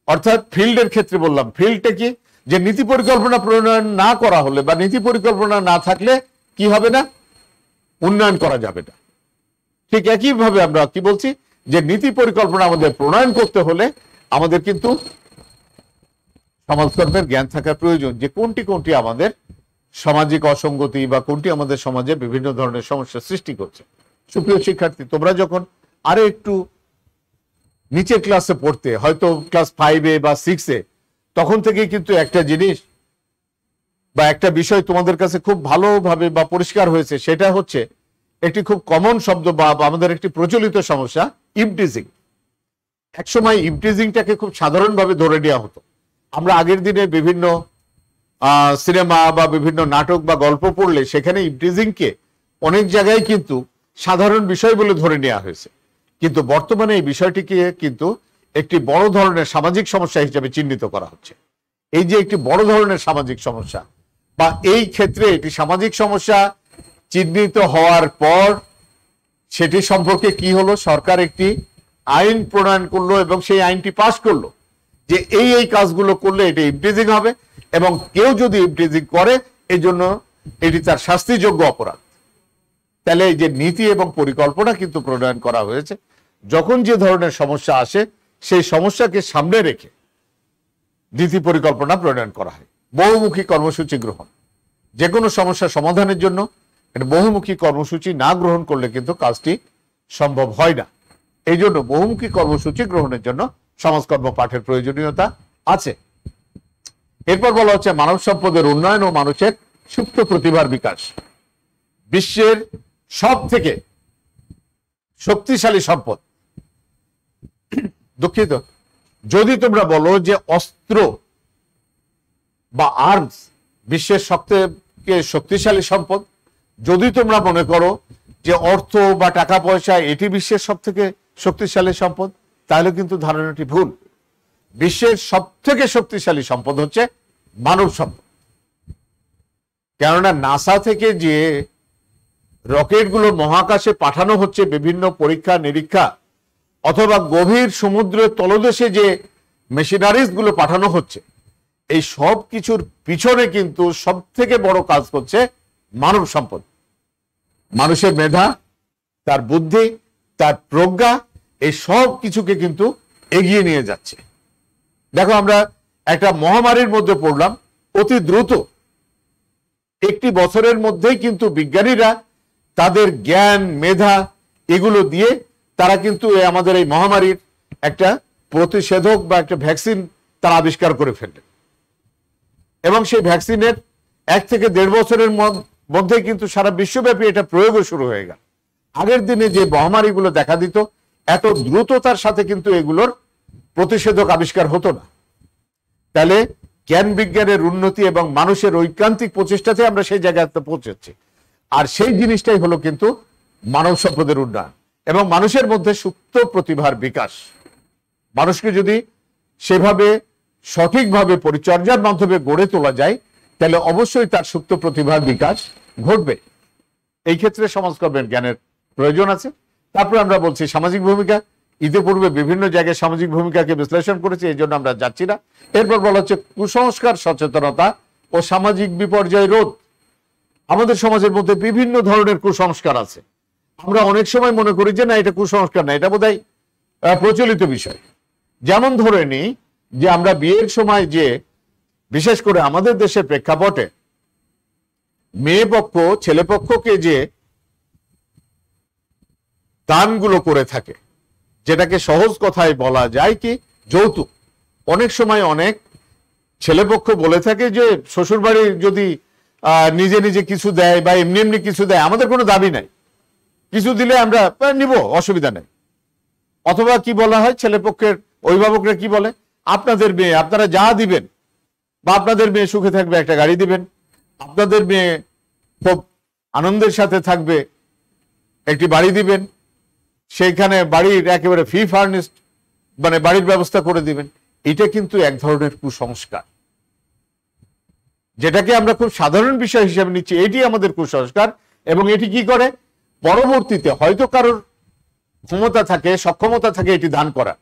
অর্থাৎ ফিল্ডের ক্ষেত্রে বললাম। ফিল্ডটা কি? যে নীতি পরিকল্পনা প্রণয়ন না করা হলে বা নীতি পরিকল্পনা না থাকলে কি হবে না? উন্নয়ন করা যাবে না। ঠিক একইভাবে আমরা কি বলছি যে নীতি পরিকল্পনা আমাদের প্রণয়ন করতে হলে আমাদের কিন্তু সমাজকর্মের জ্ঞান থাকার প্রয়োজন, যে কোনটি কোনটি আমাদের সামাজিক অসঙ্গতি বা কোনটি আমাদের সমাজে বিভিন্ন ধরনের সমস্যা সৃষ্টি করছে। সুপ্রিয় শিক্ষার্থী, তোমরা যখন আরো একটু নিচের ক্লাসে পড়তে, হয়তো ক্লাস 5-এ বা 6-এ, তখন থেকে কিন্তু একটা জিনিস বা একটা বিষয় তোমাদের কাছে খুব ভালোভাবে বা পরিষ্কার হয়েছে, সেটা হচ্ছে একটি খুব কমন শব্দ বা আমাদের একটি প্রচলিত সমস্যা, ইভটিজিং। একসময় ইভটিজিংটাকে খুব সাধারণভাবে ধরে নেওয়া হতো। আমরা আগের দিনে বিভিন্ন সিনেমা বা বিভিন্ন নাটক বা গল্প পড়লে সেখানে ইভটিজিংকে অনেক জায়গায় কিন্তু সাধারণ বিষয় বলে ধরে নেওয়া হয়েছে, কিন্তু বর্তমানে এই বিষয়টিকে কিন্তু একটি বড় ধরনের সামাজিক সমস্যা হিসেবে চিহ্নিত করা হচ্ছে। এই যে একটি বড় ধরনের সামাজিক সমস্যা বা এই ক্ষেত্রে এটি সামাজিক সমস্যা চিহ্নিত হওয়ার পর সেটি সম্পর্কে কি হলো? সরকার একটি আইন প্রণয়ন করলো এবং সেই আইনটি পাশ করলো যে এই কাজগুলো করলে এটি ইভটিজিং হবে এবং কেউ যদি ইভটিজিং করে এই জন্য এটি তার শাস্তিযোগ্য অপরাধ। তাহলে এই যে নীতি এবং পরিকল্পনা কিন্তু প্রণয়ন করা হয়েছে, যখন যে ধরনের সমস্যা আসে সেই সমস্যাকে সামনে রেখে নীতি পরিকল্পনা প্রণয়ন করা হয়। বহুমুখী কর্মসূচি গ্রহণ, যে কোনো সমস্যা সমাধানের জন্য বহুমুখী কর্মসূচি না গ্রহণ করলে কিন্তু কাজটি সম্ভব হয় না। এই জন্য বহুমুখী কর্মসূচি গ্রহণের জন্য সমাজকর্ম পাঠের প্রয়োজনীয়তা আছে। এরপর বলা হচ্ছে মানব সম্পদের উন্নয়ন ও মানুষের সুপ্ত প্রতিভার বিকাশ। বিশ্বের সব থেকে শক্তিশালী সম্পদ, দুঃখিত, যদি তোমরা বলো যে অস্ত্র বা আর্মস বিশ্বের সবথেকে শক্তিশালী সম্পদ, যদি তোমরা মনে করো যে অর্থ বা টাকা পয়সা এটি বিশ্বের সব থেকে শক্তিশালী সম্পদ, তাহলে কিন্তু ধারণাটি ভুল। বিশ্বের সব থেকে শক্তিশালী সম্পদ হচ্ছে মানব সম্পদ। কেননা নাসা থেকে যে রকেটগুলো মহাকাশে পাঠানো হচ্ছে বিভিন্ন পরীক্ষা নিরীক্ষা, অথবা গভীর সমুদ্রের তলদেশে যে মেশিনারিজ গুলো পাঠানো হচ্ছে, এই সব কিছুর পিছনে কিন্তু সব থেকে বড় কাজ করছে মানব সম্পদ। মানুষের মেধা, তার বুদ্ধি, তার প্রজ্ঞা, এই সব কিছুকে কিন্তু এগিয়ে নিয়ে যাচ্ছে। দেখো, আমরা একটা মহামারীর মধ্যে পড়লাম অতি দ্রুত, একটি বছরের মধ্যেই কিন্তু বিজ্ঞানীরা তাদের জ্ঞান মেধা এগুলো দিয়ে তারা কিন্তু আমাদের এই মহামারীর একটা প্রতিষেধক বা একটা ভ্যাকসিন তারা আবিষ্কার করে ফেললেন এবং সেই ভ্যাকসিনের 1 থেকে 1.5 বছরের মধ্যে কিন্তু সারা বিশ্বব্যাপী এটা প্রয়োগও শুরু হয়ে গেল। আগের দিনে যে মহামারীগুলো দেখা দিত, এত দ্রুততার সাথে কিন্তু এগুলোর প্রতিষেধক আবিষ্কার হতো না। তাহলে জ্ঞান বিজ্ঞানের উন্নতি এবং মানুষের ঐকান্তিক প্রচেষ্টাতে আমরা সেই জায়গাতে পৌঁছেছি। আর সেই জিনিসটাই হলো কিন্তু মানব সম্পদের উন্নয়ন এবং মানুষের মধ্যে সুপ্ত প্রতিভার বিকাশ। মানুষকে যদি সেভাবে সঠিকভাবে পরিচর্যার মাধ্যমে গড়ে তোলা যায়, তাহলে অবশ্যই তার সুপ্ত প্রতিভার বিকাশ ঘটবে। এই ক্ষেত্রে সমাজকর্মের জ্ঞানের প্রয়োজন আছে। তারপরে আমরা বলছি সামাজিক ভূমিকা। ইতিপূর্বে বিভিন্ন জায়গায় সামাজিক ভূমিকাকে বিশ্লেষণ করেছি, এই জন্য আমরা যাচ্ছি না। এরপর বলা হচ্ছে কুসংস্কার সচেতনতা ও সামাজিক বিপর্যয় রোধ। আমাদের সমাজের মধ্যে বিভিন্ন ধরনের কুসংস্কার আছে। আমরা অনেক সময় মনে করি যে না, এটা কুসংস্কার না, এটা বোধহয় প্রচলিত বিষয়। যেমন ধরে নিই যে আমরা বিয়ের সময় যে বিশেষ করে আমাদের দেশের প্রেক্ষাপটে মেয়ে পক্ষ ছেলে পক্ষকে যে দানগুলো করে থাকে, যেটাকে সহজ কথায় বলা যায় কি যৌতুক। অনেক সময় অনেক ছেলেপক্ষ বলে থাকে যে শ্বশুরবাড়ি যদি নিজে নিজে কিছু দেয় বা এমনি এমনি কিছু দেয়, আমাদের কোনো দাবি নাই, কিছু দিলে আমরা নিব, অসুবিধা নেই। অথবা কি বলা হয়, ছেলেপক্ষের অভিভাবকরা কি বলে, আপনাদের মেয়ে আপনারা যা দিবেন, বা আপনাদের মেয়ে সুখে থাকবে একটা গাড়ি দিবেন, আপনাদের মেয়ে খুব আনন্দের সাথে থাকবে একটি বাড়ি দিবেন, সেইখানে বাড়ির একেবারে ফ্রি ফার্নিশড মানে বাড়ির ব্যবস্থা করে দিবেন। এটা কিন্তু এক ধরনের কুসংস্কার, যেটাকে আমরা খুব সাধারণ বিষয় হিসেবে নিচ্ছি, এটি আমাদের কুসংস্কার। এবং এটি কি করে, পরবর্তীতে হয়তো কারোর ক্ষমতা থাকে, সক্ষমতা থাকে এটি দান করা,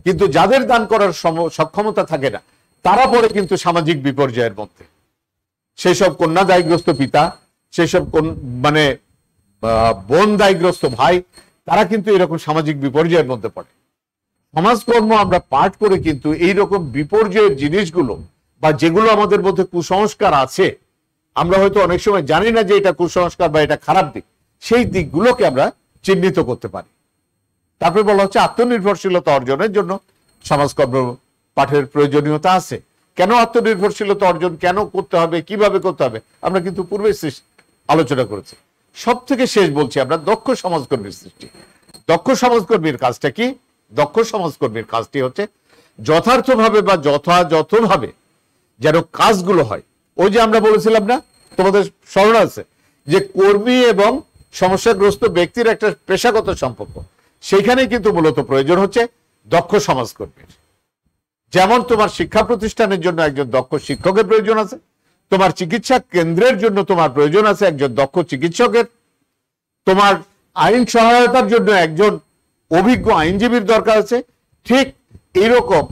কিন্তু যাদের দান করার সক্ষমতা থাকে না, তারা পরে কিন্তু সামাজিক বিপর্যয়ের মধ্যে। সেই সব কন্যা দায়গ্রস্ত পিতা, সেই সব মানে বোন দায়গ্রস্ত ভাই, তারা কিন্তু এরকম সামাজিক বিপর্যয়ের মধ্যে পড়ে। সমাজকর্ম আমরা পাঠ করে কিন্তু এইরকম বিপর্যয়ের জিনিসগুলো বা যেগুলো আমাদের মধ্যে কুসংস্কার আছে, আমরা হয়তো অনেক সময় জানি না যে এটা কুসংস্কার বা এটা খারাপ দিক, সেই দিকগুলোকে আমরা চিহ্নিত করতে পারি। তারপরে বলা হচ্ছে আত্মনির্ভরশীলতা অর্জনের জন্য সমাজকর্ম পাঠের প্রয়োজনীয়তা আছে। কেন আত্মনির্ভরশীলতা অর্জন কেন করতে হবে, কিভাবে করতে হবে, আমরা কিন্তু পূর্বে আলোচনা করেছি। সব থেকে শেষ বলছি আমরা দক্ষ সমাজকর্মীর সৃষ্টি। দক্ষ সমাজকর্মীর কাজটা কি? দক্ষ সমাজকর্মীর কাজটি হচ্ছে যথার্থভাবে বা যথাযথভাবে যেন কাজগুলো হয়। ওই যে আমরা বলেছিলাম না, তোমাদের স্মরণ আছে যে কর্মী এবং সমস্যাগ্রস্ত ব্যক্তির একটা পেশাগত সম্পর্ক, সেইখানে কিন্তু মূলত প্রয়োজন হচ্ছে দক্ষ সমাজকর্মীর। যেমন তোমার শিক্ষা প্রতিষ্ঠানের জন্য একজন দক্ষ শিক্ষকের প্রয়োজন আছে, তোমার চিকিৎসা কেন্দ্রের জন্য তোমার প্রয়োজন আছে একজন দক্ষ চিকিৎসকের, তোমার আইন সহায়তার জন্য একজন অভিজ্ঞ আইনজীবীর দরকার আছে। ঠিক এইরকম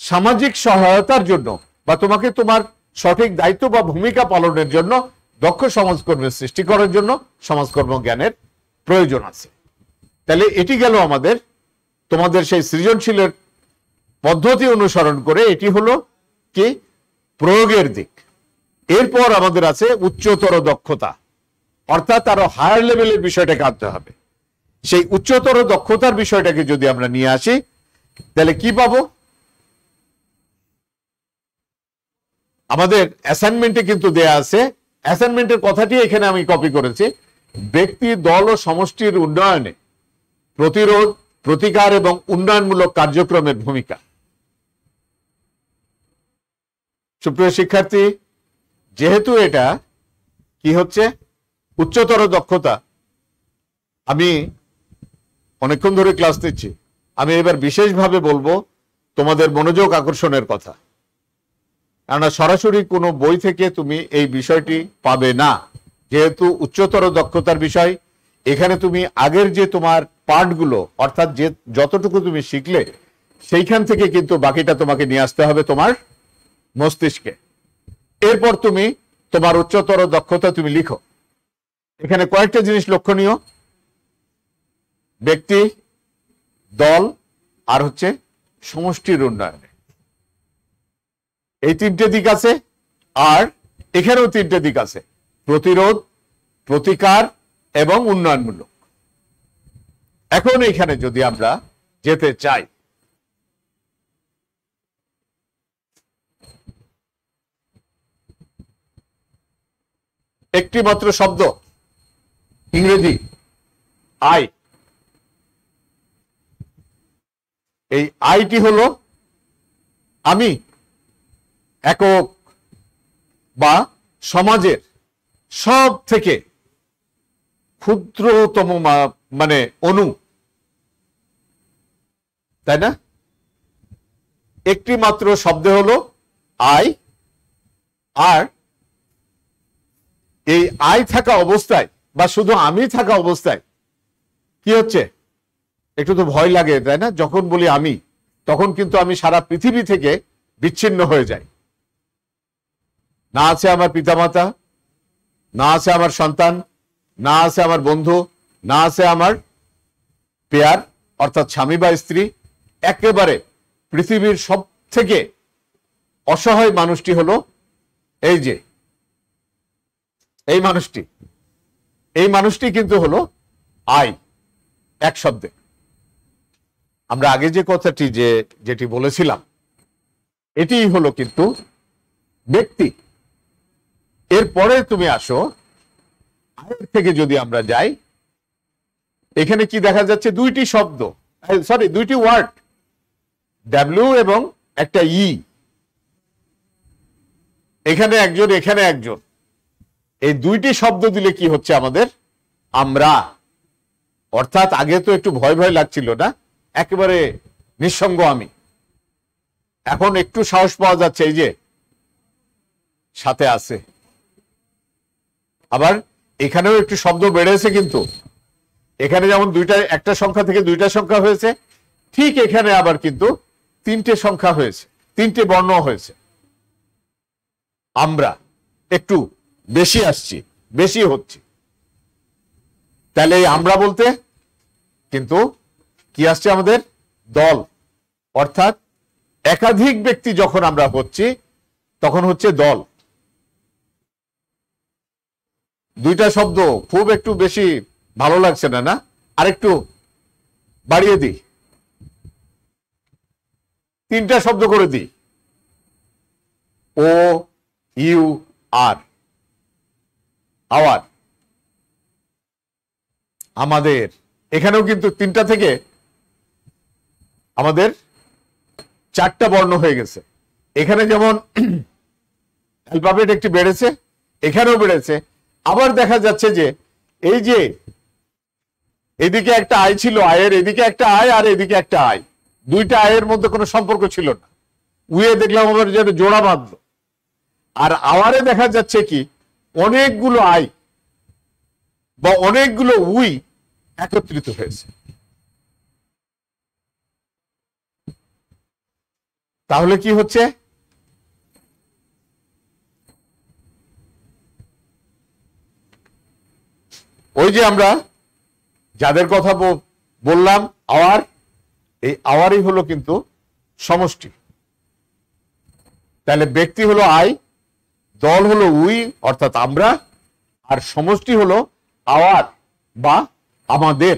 সামাজিক সহায়তার জন্য বা তোমাকে তোমার সঠিক দায়িত্ব বা ভূমিকা পালনের জন্য দক্ষ সমাজকর্মীর সৃষ্টি করার জন্য সমাজকর্ম জ্ঞানের প্রয়োজন আছে। তাহলে এটি গেল আমাদের তোমাদের সেই সৃজনশীলের পদ্ধতি অনুসরণ করে, এটি হলো কি প্রয়োগের দিক। এরপর আমাদের আছে উচ্চতর দক্ষতা, অর্থাৎ আরো হায়ার লেভেলের বিষয়টাকে আনতে হবে। সেই উচ্চতর দক্ষতার বিষয়টাকে যদি আমরা নিয়ে আসি, তাহলে কি পাবো? আমাদের অ্যাসাইনমেন্টে কিন্তু দেয়া আছে, অ্যাসাইনমেন্টের কথাটি এখানে আমি কপি করেছি, ব্যক্তি দল ও সমষ্টির উন্নয়নে প্রতিরোধ, প্রতিকার এবং উন্নয়নমূলক কার্যক্রমের ভূমিকা। সুপ্রিয় শিক্ষার্থী, যেহেতু এটা কি হচ্ছে উচ্চতর দক্ষতা, আমি অনেকক্ষণ ধরে ক্লাস নিচ্ছি, আমি এবার বিশেষভাবে বলবো তোমাদের মনোযোগ আকর্ষণের কথা, কেননা সরাসরি কোনো বই থেকে তুমি এই বিষয়টি পাবে না। যেহেতু উচ্চতর দক্ষতার বিষয়, এখানে তুমি আগের যে তোমার পাঠগুলো অর্থাৎ যে যতটুকু তুমি শিখলে সেইখান থেকে কিন্তু বাকিটা তোমাকে নিয়ে আসতে হবে তোমার মস্তিষ্কে। এরপর তুমি তোমার উচ্চতর দক্ষতা তুমি লিখো। এখানে কয়েকটা জিনিস লক্ষণীয়, ব্যক্তি, দল আর হচ্ছে সমষ্টির উন্নয়নে, এই তিনটে দিক আছে। আর এখানেও তিনটে দিক আছে, প্রতিরোধ, প্রতিকার এবং উন্নয়নমূলক। এখন এখানে যদি আমরা যেতে চাই, একটি মাত্র শব্দ ইংরেজি আই, এই আইটি হলো আমি, একক বা সমাজের সব থেকে ক্ষুদ্রতম মানে অণু, তাই না? একটি মাত্র শব্দ হলো আই। আর এই আই থাকা অবস্থায় বা শুধু আমি থাকা অবস্থায় কি হচ্ছে, একটু তো ভয় লাগে, তাই না? যখন বলি আমি, তখন কিন্তু আমি সারা পৃথিবী থেকে বিচ্ছিন্ন হয়ে যাই। না আছে আমার পিতামাতা, না আছে আমার সন্তান, না আছে আমার বন্ধু, না আছে আমার পেয়ার অর্থাৎ স্বামী বা স্ত্রী, একেবারে পৃথিবীর সব থেকে অসহায় মানুষটি হলো এই যে এই মানুষটি কিন্তু হলো আই, এক শব্দে। আমরা আগে যে কথাটি যেটি বলেছিলাম এটি হলো কিন্তু ব্যক্তি। এরপরে তুমি আসো আয়ের থেকে যদি আমরা যাই, এখানে কি দেখা যাচ্ছে? দুইটি শব্দ, সরি দুইটি ওয়ার্ড, ডাব্লিউ এবং একটা ই। এখানে একজন, এখানে একজন, এই দুইটি শব্দ দিলে কি হচ্ছে আমাদের? আমরা। অর্থাৎ আগে তো একটু ভয় ভয় লাগছিল না, একেবারে নিঃসঙ্গ আমি। এখন একটু সাহস পাওয়া যাচ্ছে, এই যে সাথে আছে। আবার এখানেও একটু শব্দ বেড়েছে, কিন্তু এখানে যেমন একটা সংখ্যা থেকে দুইটা সংখ্যা হয়েছে, ঠিক এখানে আবার কিন্তু তিনটে সংখ্যা হয়েছে, তিনটে বর্ণ হয়েছে। আমরা একটু বেশি আসছি, বেশি হচ্ছে। তাহলে এই আমরা বলতে কিন্তু কি আসছে আমাদের? দল। অর্থাৎ একাধিক ব্যক্তি যখন আমরা হচ্ছি তখন হচ্ছে দল। দুইটা শব্দ খুব একটু বেশি ভালো লাগছে না, না? আরেকটু বাড়িয়ে দিই, তিনটা শব্দ করে দিই। ও ইউ আর, আওয়ার, আমাদের। এখানেও কিন্তু তিনটা থেকে আমাদের চারটা বর্ণ হয়ে গেছে। এখানে যেমন অ্যালফাবেট একটি বেড়েছে, এখানেও বেড়েছে। আবার দেখা যাচ্ছে যে এই যে এদিকে একটা আয় ছিল, আয়ের এদিকে একটা আয় আর এদিকে একটা আয়, দুইটা আয়ের মধ্যে কোনো সম্পর্ক ছিল না। উয়ে দেখলাম আবার যেন জোড়া বাঁধল। আর আওয়ারে দেখা যাচ্ছে কি অনেকগুলো আয় বা অনেকগুলো উই একত্রিত হয়েছে। তাহলে কি হচ্ছে? ওই যে আমরা যাদের কথা বললাম আওয়ার, এই আওয়ারই হলো কিন্তু সমষ্টি। তাহলে ব্যক্তি হলো আই, দল হলো উই অর্থাৎ আমরা, আর সমষ্টি হলো আওয়ার বা আমাদের।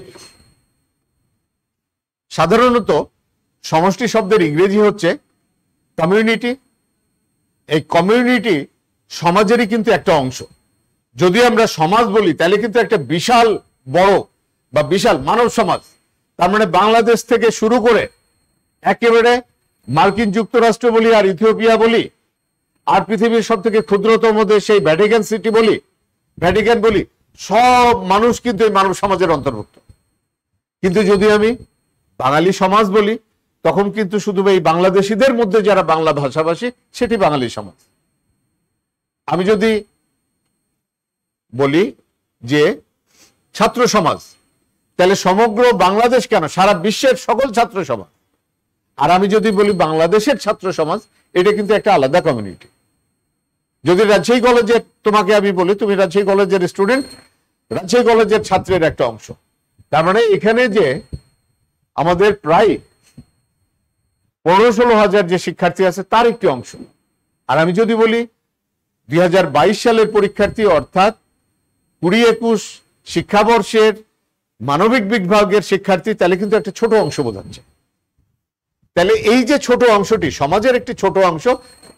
সাধারণত সমষ্টি শব্দের ইংরেজি হচ্ছে কমিউনিটি। এই কমিউনিটি সমাজেরই কিন্তু একটা অংশ। যদি আমরা সমাজ বলি তাহলে কিন্তু একটা বিশাল বড় বা বিশাল মানব সমাজ। তার মানে বাংলাদেশ থেকে শুরু করে একেবারে মার্কিন যুক্তরাষ্ট্র বলি, আর ইথিওপিয়া বলি, আর পৃথিবীর সব থেকে ক্ষুদ্রতম দেশ সেই ভ্যাটিকান সিটি বলি, ভ্যাটিকান বলি, সব মানুষ কিন্তু এই মানব সমাজের অন্তর্ভুক্ত। কিন্তু যদি আমি বাঙালি সমাজ বলি তখন কিন্তু শুধু এই বাংলাদেশিদের মধ্যে যারা বাংলা ভাষাভাষী সেটি বাঙালি সমাজ। আমি যদি বলি যে ছাত্র সমাজ, তাহলে সমগ্র বাংলাদেশ কেন, সারা বিশ্বের সকল ছাত্র সমাজ। আর আমি যদি বলি বাংলাদেশের ছাত্র সমাজ, এটা কিন্তু একটা আলাদা কমিউনিটি। যদি রাজশাহী কলেজের তোমাকে আমি বলি তুমি রাজশাহী কলেজের স্টুডেন্ট, রাজশাহী কলেজের ছাত্রের একটা অংশ। তার মানে এখানে যে আমাদের প্রায় 15-16 হাজার যে শিক্ষার্থী আছে তার একটি অংশ। আর আমি যদি বলি 2022 সালের পরীক্ষার্থী অর্থাৎ 20-21 শিক্ষাবর্ষের মানবিক বিভাগের শিক্ষার্থী, তাহলে কিন্তু একটা ছোট অংশ বোঝাচ্ছে। তাহলে এই যে ছোট অংশটি সমাজের একটি ছোট অংশ,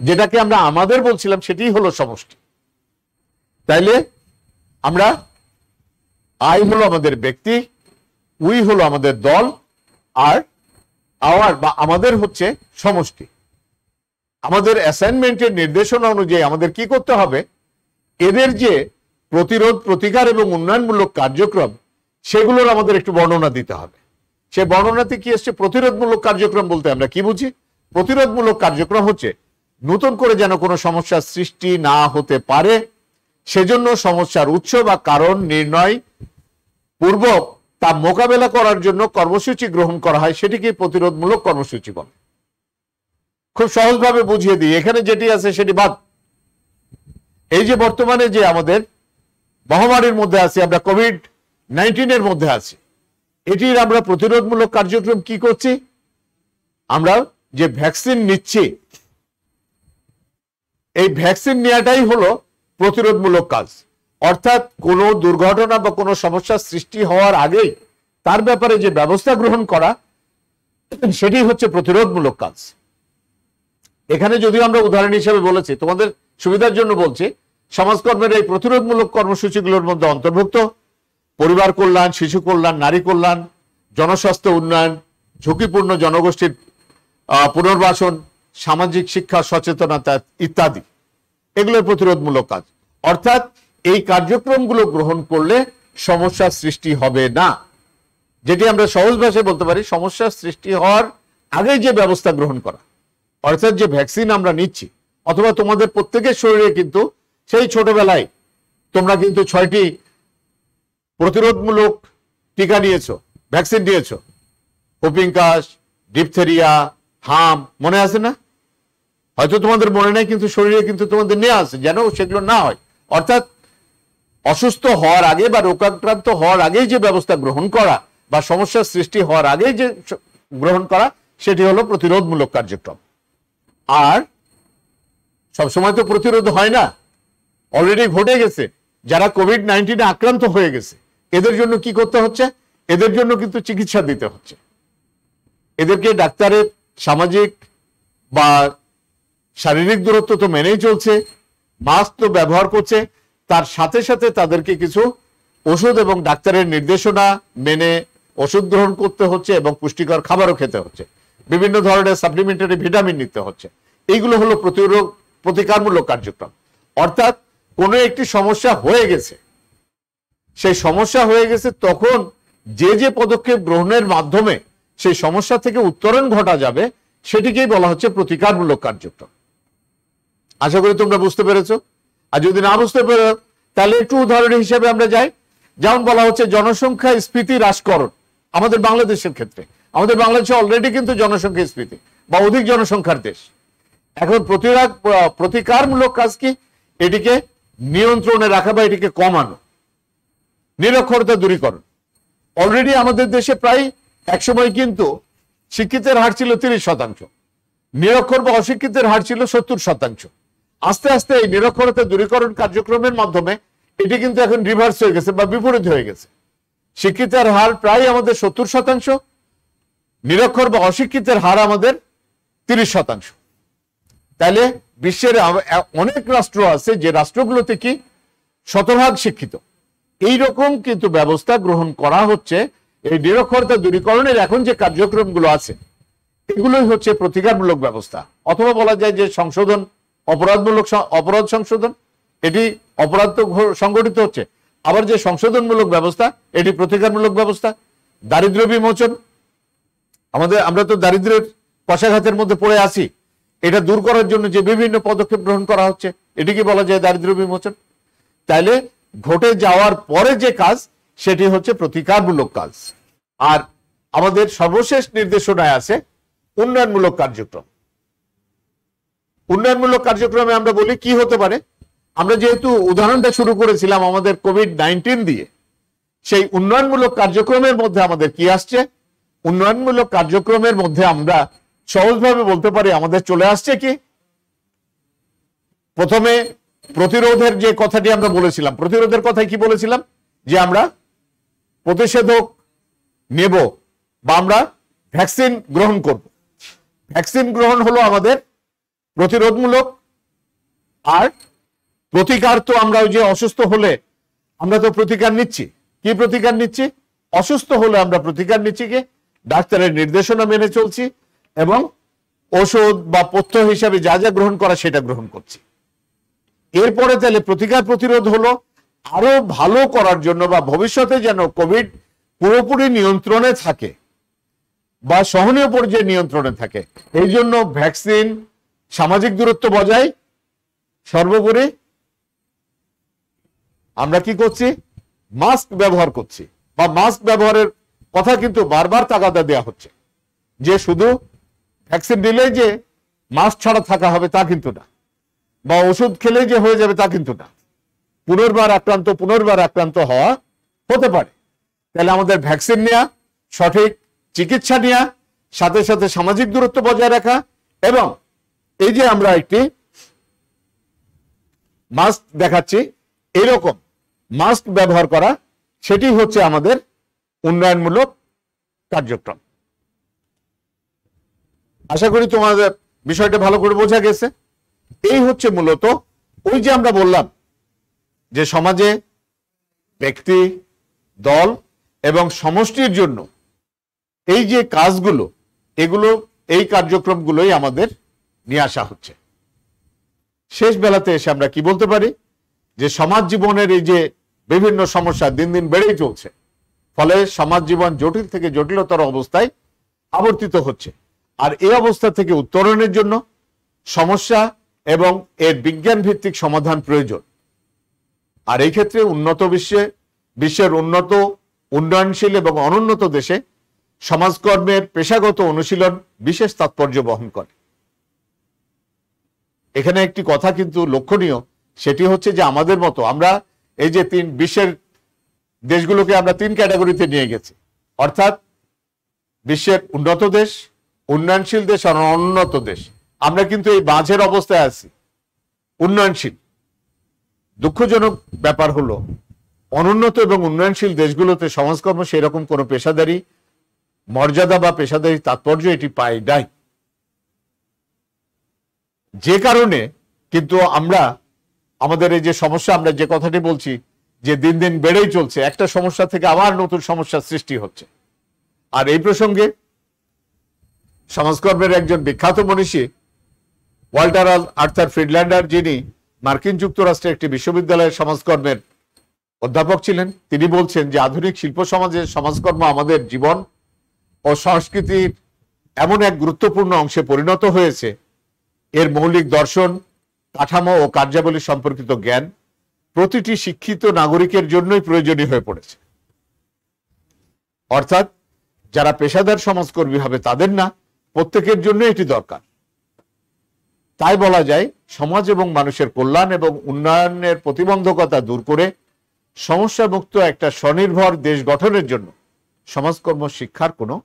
যেটাকে আমরা আমাদের বলছিলাম, সেটাই হলো সমষ্টি। তাইলে আমরা আই হলো আমাদের ব্যক্তি, উই হলো আমাদের দল, আর আওয়ার বা আমাদের হচ্ছে সমষ্টি। আমাদের অ্যাসাইনমেন্টের নির্দেশনা অনুযায়ী আমাদের কি করতে হবে? এদের যে প্রতিরোধ, প্রতিকার এবং উন্নয়নমূলক কার্যক্রম, সেগুলোর আমাদের একটু বর্ণনা দিতে হবে। সেই বর্ণনাতে কি এসছে? প্রতিরোধমূলক কার্যক্রম বলতে আমরা কি বুঝি? প্রতিরোধমূলক কার্যক্রম হচ্ছে নতুন করে যেন কোনো সমস্যার সৃষ্টি না হতে পারে, সেজন্য সমস্যার উৎস বা কারণ নির্ণয় পূর্বক তা মোকাবেলা করার জন্য কর্মসূচি গ্রহণ করা হয়, সেটিকে প্রতিরোধমূলক কর্মসূচি বলে। খুব সহজভাবে বুঝিয়ে দিই, এখানে যেটি আছে সেটি বাদ। এই যে বর্তমানে যে আমাদের মহামারীর মধ্যে আছি, আমরা কোভিড-19 মধ্যে আছি, এটির আমরা প্রতিরোধমূলক কার্যক্রম কি করছি? আমরা যে ভ্যাকসিন নিচ্ছি, এই ভ্যাকসিন নেওয়াটাই হলো প্রতিরোধমূলক কাজ। অর্থাৎ কোনো দুর্ঘটনা বা কোনো সমস্যার সৃষ্টি হওয়ার আগেই তার ব্যাপারে যে ব্যবস্থা গ্রহণ করা, সেটি হচ্ছে প্রতিরোধমূলক কাজ। এখানে যদিও আমরা উদাহরণ হিসেবে বলেছি, তোমাদের সুবিধার জন্য বলছি, সমাজকর্মের এই প্রতিরোধমূলক কর্মসূচিগুলোর মধ্যে অন্তর্ভুক্ত পরিবার কল্যাণ, শিশু কল্যাণ, নারী কল্যাণ, জনস্বাস্থ্য উন্নয়ন, ঝুঁকিপূর্ণ জনগোষ্ঠীর পুনর্বাসন, সামাজিক শিক্ষা, সচেতনতা ইত্যাদি, এগুলো প্রতিরোধমূলক কাজ। অর্থাৎ এই কার্যক্রমগুলো গ্রহণ করলে সমস্যার সৃষ্টি হবে না। যেটি আমরা সহজ ভাষায় বলতে পারি, সমস্যার সৃষ্টি হওয়ার আগে যে ব্যবস্থা গ্রহণ করা, অর্থাৎ যে ভ্যাকসিন আমরা নিচ্ছি, অথবা তোমাদের প্রত্যেকের শরীরে কিন্তু সেই ছোটবেলায় তোমরা কিন্তু 6টি প্রতিরোধমূলক টিকা নিয়েছো, ভ্যাকসিন নিয়েছো, হুপিং কাশ, ডিপথেরিয়া, হাম, মনে আছে না? হয়তো তোমাদের মনে নেই, কিন্তু শরীরে কিন্তু তোমাদের নেওয়া আছে, যেন সেগুলো না হয়। অর্থাৎ অসুস্থ হওয়ার আগে বা রোগাক্রান্ত হওয়ার আগেই যে ব্যবস্থা গ্রহণ করা বা সমস্যার সৃষ্টি হওয়ার আগেই যে গ্রহণ করা, সেটি হলো প্রতিরোধমূলক কার্যক্রম। আর সবসময় তো প্রতিরোধ হয় না, অলরেডি ঘটে গেছে। যারা কোভিড-19 আক্রান্ত হয়ে গেছে, এদের জন্য কি করতে হচ্ছে? এদের জন্য কিন্তু চিকিৎসা দিতে হচ্ছে। এদেরকে ডাক্তারের সামাজিক বা শারীরিক দূরত্ব তো মেনেই চলছে, মাস্ক তো ব্যবহার করছে, তার সাথে সাথে তাদেরকে কিছু ওষুধ এবং ডাক্তারের নির্দেশনা মেনে ওষুধ গ্রহণ করতে হচ্ছে এবং পুষ্টিকর খাবারও খেতে হচ্ছে, বিভিন্ন ধরনের সাপ্লিমেন্টারি ভিটামিন নিতে হচ্ছে। এইগুলো হলো প্রতিকারমূলক কার্যক্রম। অর্থাৎ কোনো একটি সমস্যা হয়ে গেছে, সেই সমস্যা হয়ে গেছে, তখন যে যে পদক্ষেপ গ্রহণের মাধ্যমে সেই সমস্যা থেকে উত্তরণ ঘটা যাবে, সেটিকেই বলা হচ্ছে প্রতিকারমূলক কার্যক্রম। আশা করি তোমরা বুঝতে পেরেছো। আর যদি না বুঝতে পেরো, তাহলে একটু উদাহরণ হিসেবে আমরা যাই। যেমন বলা হচ্ছে জনসংখ্যা স্ফীতি হ্রাসকরণ। আমাদের বাংলাদেশের ক্ষেত্রে, আমাদের বাংলাদেশে অলরেডি কিন্তু জনসংখ্যা স্ফীতি বা অধিক জনসংখ্যার দেশ। এখন প্রতিকারমূলক কাজ কি? এটিকে নিয়ন্ত্রণে রাখা বা এটিকে কমানো, নিরক্ষরতা দূরীকরণ। অলরেডি আমাদের দেশে প্রায় একসময় কিন্তু শিক্ষিতের হার ছিল 30%, নিরক্ষর বা অশিক্ষিতের হার ছিল 70%। আস্তে আস্তে এই নিরক্ষরতা দূরীকরণ কার্যক্রমের মাধ্যমে এটি কিন্তু এখন রিভার্স হয়ে গেছে বা বিপরীত হয়ে গেছে। শিক্ষিতের হার প্রায় আমাদের 70%, নিরক্ষর বা অশিক্ষিতের হার আমাদের 30%। তাহলে বিশ্বের অনেক রাষ্ট্র আছে যে রাষ্ট্রগুলোতে কি 100% শিক্ষিত। এইরকম কিন্তু ব্যবস্থা গ্রহণ করা হচ্ছে। এই নিরক্ষরতা দূরীকরণের এখন যে কার্যক্রমগুলো আছে, এগুলোই হচ্ছে প্রতিকারমূলক ব্যবস্থা। অথবা বলা যায় যে সংশোধন, অপরাধ সংশোধন, এটি অপরাধ তো সংগঠিত হচ্ছে, আবার যে সংশোধনমূলক ব্যবস্থা, এটি প্রতিকারমূলক ব্যবস্থা। দারিদ্র্য বিমোচন, আমরা তো দারিদ্র্যের কষাঘাতের মধ্যে পড়ে আছি, এটা দূর করার জন্য যে বিভিন্ন পদক্ষেপ গ্রহণ করা হচ্ছে, এটিকে বলা যায় দারিদ্র্য বিমোচন। তাইলে ঘটে যাওয়ার পরে যে কাজ, সেটি হচ্ছে প্রতিকারমূলক কাজ। আর আমাদের সর্বশেষ নির্দেশনায় আছে উন্নয়নমূলক কার্যক্রম। উন্নয়নমূলক কার্যক্রমে আমরা বলি কি হতে পারে। আমরা যেহেতু উদাহরণটা শুরু করেছিলাম আমাদের কোভিড-19 দিয়ে, সেই উন্নয়নমূলক কার্যক্রমের মধ্যে আমাদের কি আসছে? উন্নয়নমূলক কার্যক্রমের মধ্যে আমরা সহজভাবে বলতে পারি আমাদের চলে আসছে কি? প্রথমে প্রতিরোধের যে কথাটি আমরা বলেছিলাম, প্রতিরোধের কথায় কি বলেছিলাম? যে আমরা প্রতিষেধক নেব বা আমরা ভ্যাকসিন গ্রহণ করব। ভ্যাকসিন গ্রহণ হলো আমাদের প্রতিরোধমূলক। আর প্রতিকার তো আমরা ওই যে অসুস্থ হলে আমরা তো প্রতিকার নিচ্ছি। কি প্রতিকার নিচ্ছি? অসুস্থ হলে আমরা প্রতিকার নিচ্ছি কি? ডাক্তারের নির্দেশনা মেনে চলছি এবং ওষুধ বা পথ্য হিসাবে যা যা গ্রহণ করা সেটা গ্রহণ করছি। এরপরে তাহলে প্রতিকার প্রতিরোধ হলো আরো ভালো করার জন্য বা ভবিষ্যতে যেন কোভিড পুরোপুরি নিয়ন্ত্রণে থাকে বা সহনীয় পর্যায়ে নিয়ন্ত্রণে থাকে, এই জন্য ভ্যাকসিন, সামাজিক দূরত্ব বজায়, সর্বোপরি আমরা কি করছি? মাস্ক ব্যবহার করছি বা মাস্ক ব্যবহারের কথা কিন্তু বারবার তাগাদা দেওয়া হচ্ছে যে শুধু ভ্যাকসিন দিলেই যে মাস্ক ছাড়া থাকা হবে তা কিন্তু না, বা ওষুধ খেলেই যে হয়ে যাবে তা কিন্তু না। পুনর্বার আক্রান্ত হওয়া হতে পারে। তাহলে আমাদের ভ্যাকসিন নেওয়া, সঠিক চিকিৎসা নেওয়া সাথে সাথে সামাজিক দূরত্ব বজায় রাখা, এবং এই যে আমরা একটি মাস্ক দেখাচ্ছি, এরকম মাস্ক ব্যবহার করা, সেটি হচ্ছে আমাদের উন্নয়নমূলক কার্যক্রম। আশা করি তোমাদের বিষয়টা ভালো করে বোঝা গেছে। এই হচ্ছে মূলত ওই যে আমরা বললাম যে সমাজে ব্যক্তি, দল এবং সমষ্টির জন্য এই যে কাজগুলো, এগুলো, এই কার্যক্রমগুলোই আমাদের নিয়ে আসা হচ্ছে। শেষ বেলাতে এসে আমরা কি বলতে পারি যে সমাজ জীবনের এই যে বিভিন্ন সমস্যা দিন দিন বেড়েই চলছে, ফলে সমাজ জীবন জটিল থেকে জটিলতর অবস্থায় আবর্তিত হচ্ছে। আর এই অবস্থা থেকে উত্তরণের জন্য সমস্যা এবং এর বিজ্ঞান ভিত্তিক সমাধান প্রয়োজন। আর এই ক্ষেত্রে উন্নত বিশ্বের উন্নত, উন্নয়নশীল এবং অনুন্নত দেশে সমাজকর্মের পেশাগত অনুশীলন বিশেষ তাৎপর্য বহন করে। এখানে একটি কথা কিন্তু লক্ষণীয়, সেটি হচ্ছে যে আমাদের মতো আমরা এই যে বিশ্বের দেশগুলোকে আমরা 3 ক্যাটাগরিতে নিয়ে গেছি, অর্থাৎ বিশ্বের উন্নত দেশ, উন্নয়নশীল দেশ আর অনুন্নত দেশ। আমরা কিন্তু এই মাঝের অবস্থায় আছি, উন্নয়নশীল। দুঃখজনক ব্যাপার হলো অনুন্নত এবং উন্নয়নশীল দেশগুলোতে সমাজকর্ম সেরকম কোনো পেশাদারি মর্যাদা বা পেশাদারি তাৎপর্য এটি পায় নাই, যে কারণে কিন্তু আমরা আমাদের এই যে সমস্যা, আমরা যে কথাটি বলছি যে দিন দিন বেড়েই চলছে, একটা সমস্যা থেকে আবার নতুন সমস্যার সৃষ্টি হচ্ছে। আর এই প্রসঙ্গে সমাজকর্মের একজন বিখ্যাত মনীষী ওয়াল্টার আর্থার ফ্রিডল্যান্ডার, যিনি মার্কিন যুক্তরাষ্ট্রের একটি বিশ্ববিদ্যালয়ের সমাজকর্মের অধ্যাপক ছিলেন, তিনি বলছেন যে আধুনিক শিল্প সমাজের সমাজকর্ম আমাদের জীবন ও সংস্কৃতির এমন এক গুরুত্বপূর্ণ অংশে পরিণত হয়েছে, এর মৌলিক দর্শন, কাঠামো ও কার্যাবলী সম্পর্কিত জ্ঞান প্রতিটি শিক্ষিত নাগরিকের জন্যই প্রয়োজনীয় হয়ে পড়েছে। অর্থাৎ যারা পেশাদার সমাজকর্মী হবে তাদের না, প্রত্যেকের জন্য এটি দরকার। তাই বলা যায় সমাজ এবং মানুষের কল্যাণ এবং উন্নয়নের প্রতিবন্ধকতা দূর করে সমস্যামুক্ত একটা স্বনির্ভর দেশ গঠনের জন্য সমাজকর্ম শিক্ষার কোনো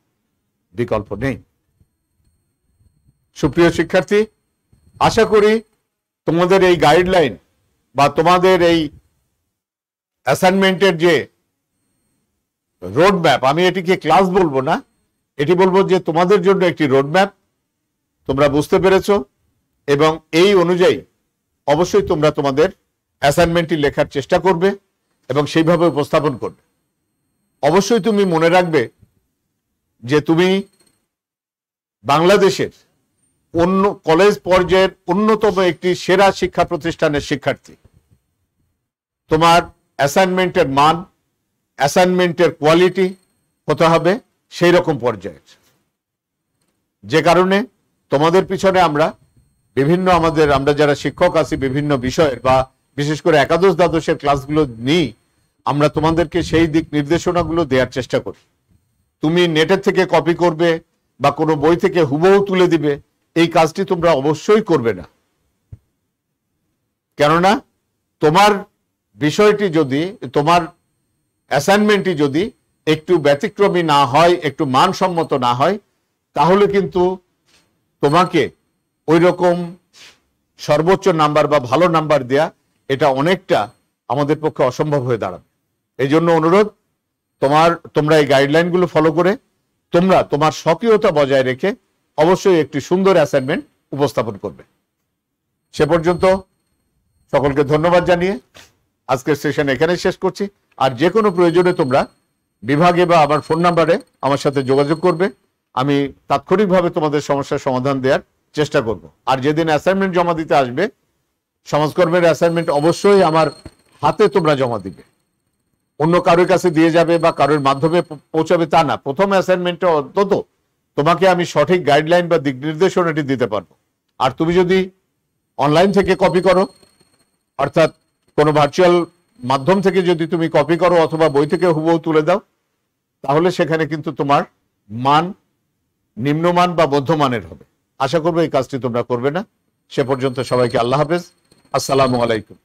বিকল্প নেই। সুপ্রিয় শিক্ষার্থী, আশা করি তোমাদের এই গাইডলাইন বা তোমাদের এই অ্যাসাইনমেন্টের যে রোড ম্যাপ, আমি এটিকে ক্লাস বলবো না, এটি বলবো যে তোমাদের জন্য একটি রোড ম্যাপ, তোমরা বুঝতে পেরেছো, এবং এই অনুযায়ী অবশ্যই তোমরা তোমাদের অ্যাসাইনমেন্টটি লেখার চেষ্টা করবে এবং সেইভাবে উপস্থাপন করবে। অবশ্যই তুমি মনে রাখবে যে তুমি বাংলাদেশের অন্য কলেজ পর্যায়ের অন্যতম একটি সেরা শিক্ষা প্রতিষ্ঠানের শিক্ষার্থী। তোমার অ্যাসাইনমেন্টের মান, অ্যাসাইনমেন্টের কোয়ালিটি হতে হবে সেই রকম পর্যায়ের, যে কারণে তোমাদের পিছনে আমরা যারা শিক্ষক আছি বিভিন্ন বিষয়ের বা বিশেষ করে একাদশ দ্বাদশের ক্লাসগুলো নিই, আমরা তোমাদেরকে সেই দিক নির্দেশনাগুলো দেওয়ার চেষ্টা করি। তুমি নেটের থেকে কপি করবে বা কোনো বই থেকে হুবহু তুলে দিবে, এই কাজটি তোমরা অবশ্যই করবে না। কেননা তোমার বিষয়টি যদি, তোমার অ্যাসাইনমেন্টটি যদি একটু ব্যতিক্রমী না হয়, একটু মানসম্মত না হয়, তাহলে কিন্তু তোমাকে ওই রকম সর্বোচ্চ নাম্বার বা ভালো নাম্বার দেয়া এটা অনেকটা আমাদের পক্ষে অসম্ভব হয়ে দাঁড়াবে। এই জন্য অনুরোধ, তোমরা এই গাইডলাইনগুলো ফলো করে তোমরা তোমার স্বকীয়তা বজায় রেখে অবশ্যই একটি সুন্দর অ্যাসাইনমেন্ট উপস্থাপন করবে। সে পর্যন্ত সকলকে ধন্যবাদ জানিয়ে আজকের সেশন এখানে শেষ করছি। আর যে কোনো প্রয়োজনে তোমরা বিভাগে বা আমার ফোন নাম্বারে আমার সাথে যোগাযোগ করবে, আমি তাৎক্ষণিকভাবে তোমাদের সমস্যার সমাধান দেওয়ার চেষ্টা করব। আর যেদিন অ্যাসাইনমেন্ট জমা দিতে আসবে, সমাজকর্মের অ্যাসাইনমেন্ট অবশ্যই আমার হাতে তোমরা জমা দিবে, অন্য কারোর কাছে দিয়ে যাবে বা কারোর মাধ্যমে পৌঁছাবে তা না। প্রথম অ্যাসাইনমেন্টে অন্তত তোমাকে আমি সঠিক গাইডলাইন বা দিক নির্দেশনাটি দিতে পারবো। আর তুমি যদি অনলাইন থেকে কপি করো, অর্থাৎ কোনো ভার্চুয়াল মাধ্যম থেকে যদি তুমি কপি করো অথবা বই থেকে হুবহু তুলে দাও, তাহলে সেখানে কিন্তু তোমার মান নিম্নমান বা মধ্যমানের হবে। আশা করবো এই কাজটি তোমরা করবে না। সে পর্যন্ত সবাইকে আল্লাহ হাফেজ, আসসালামু আলাইকুম।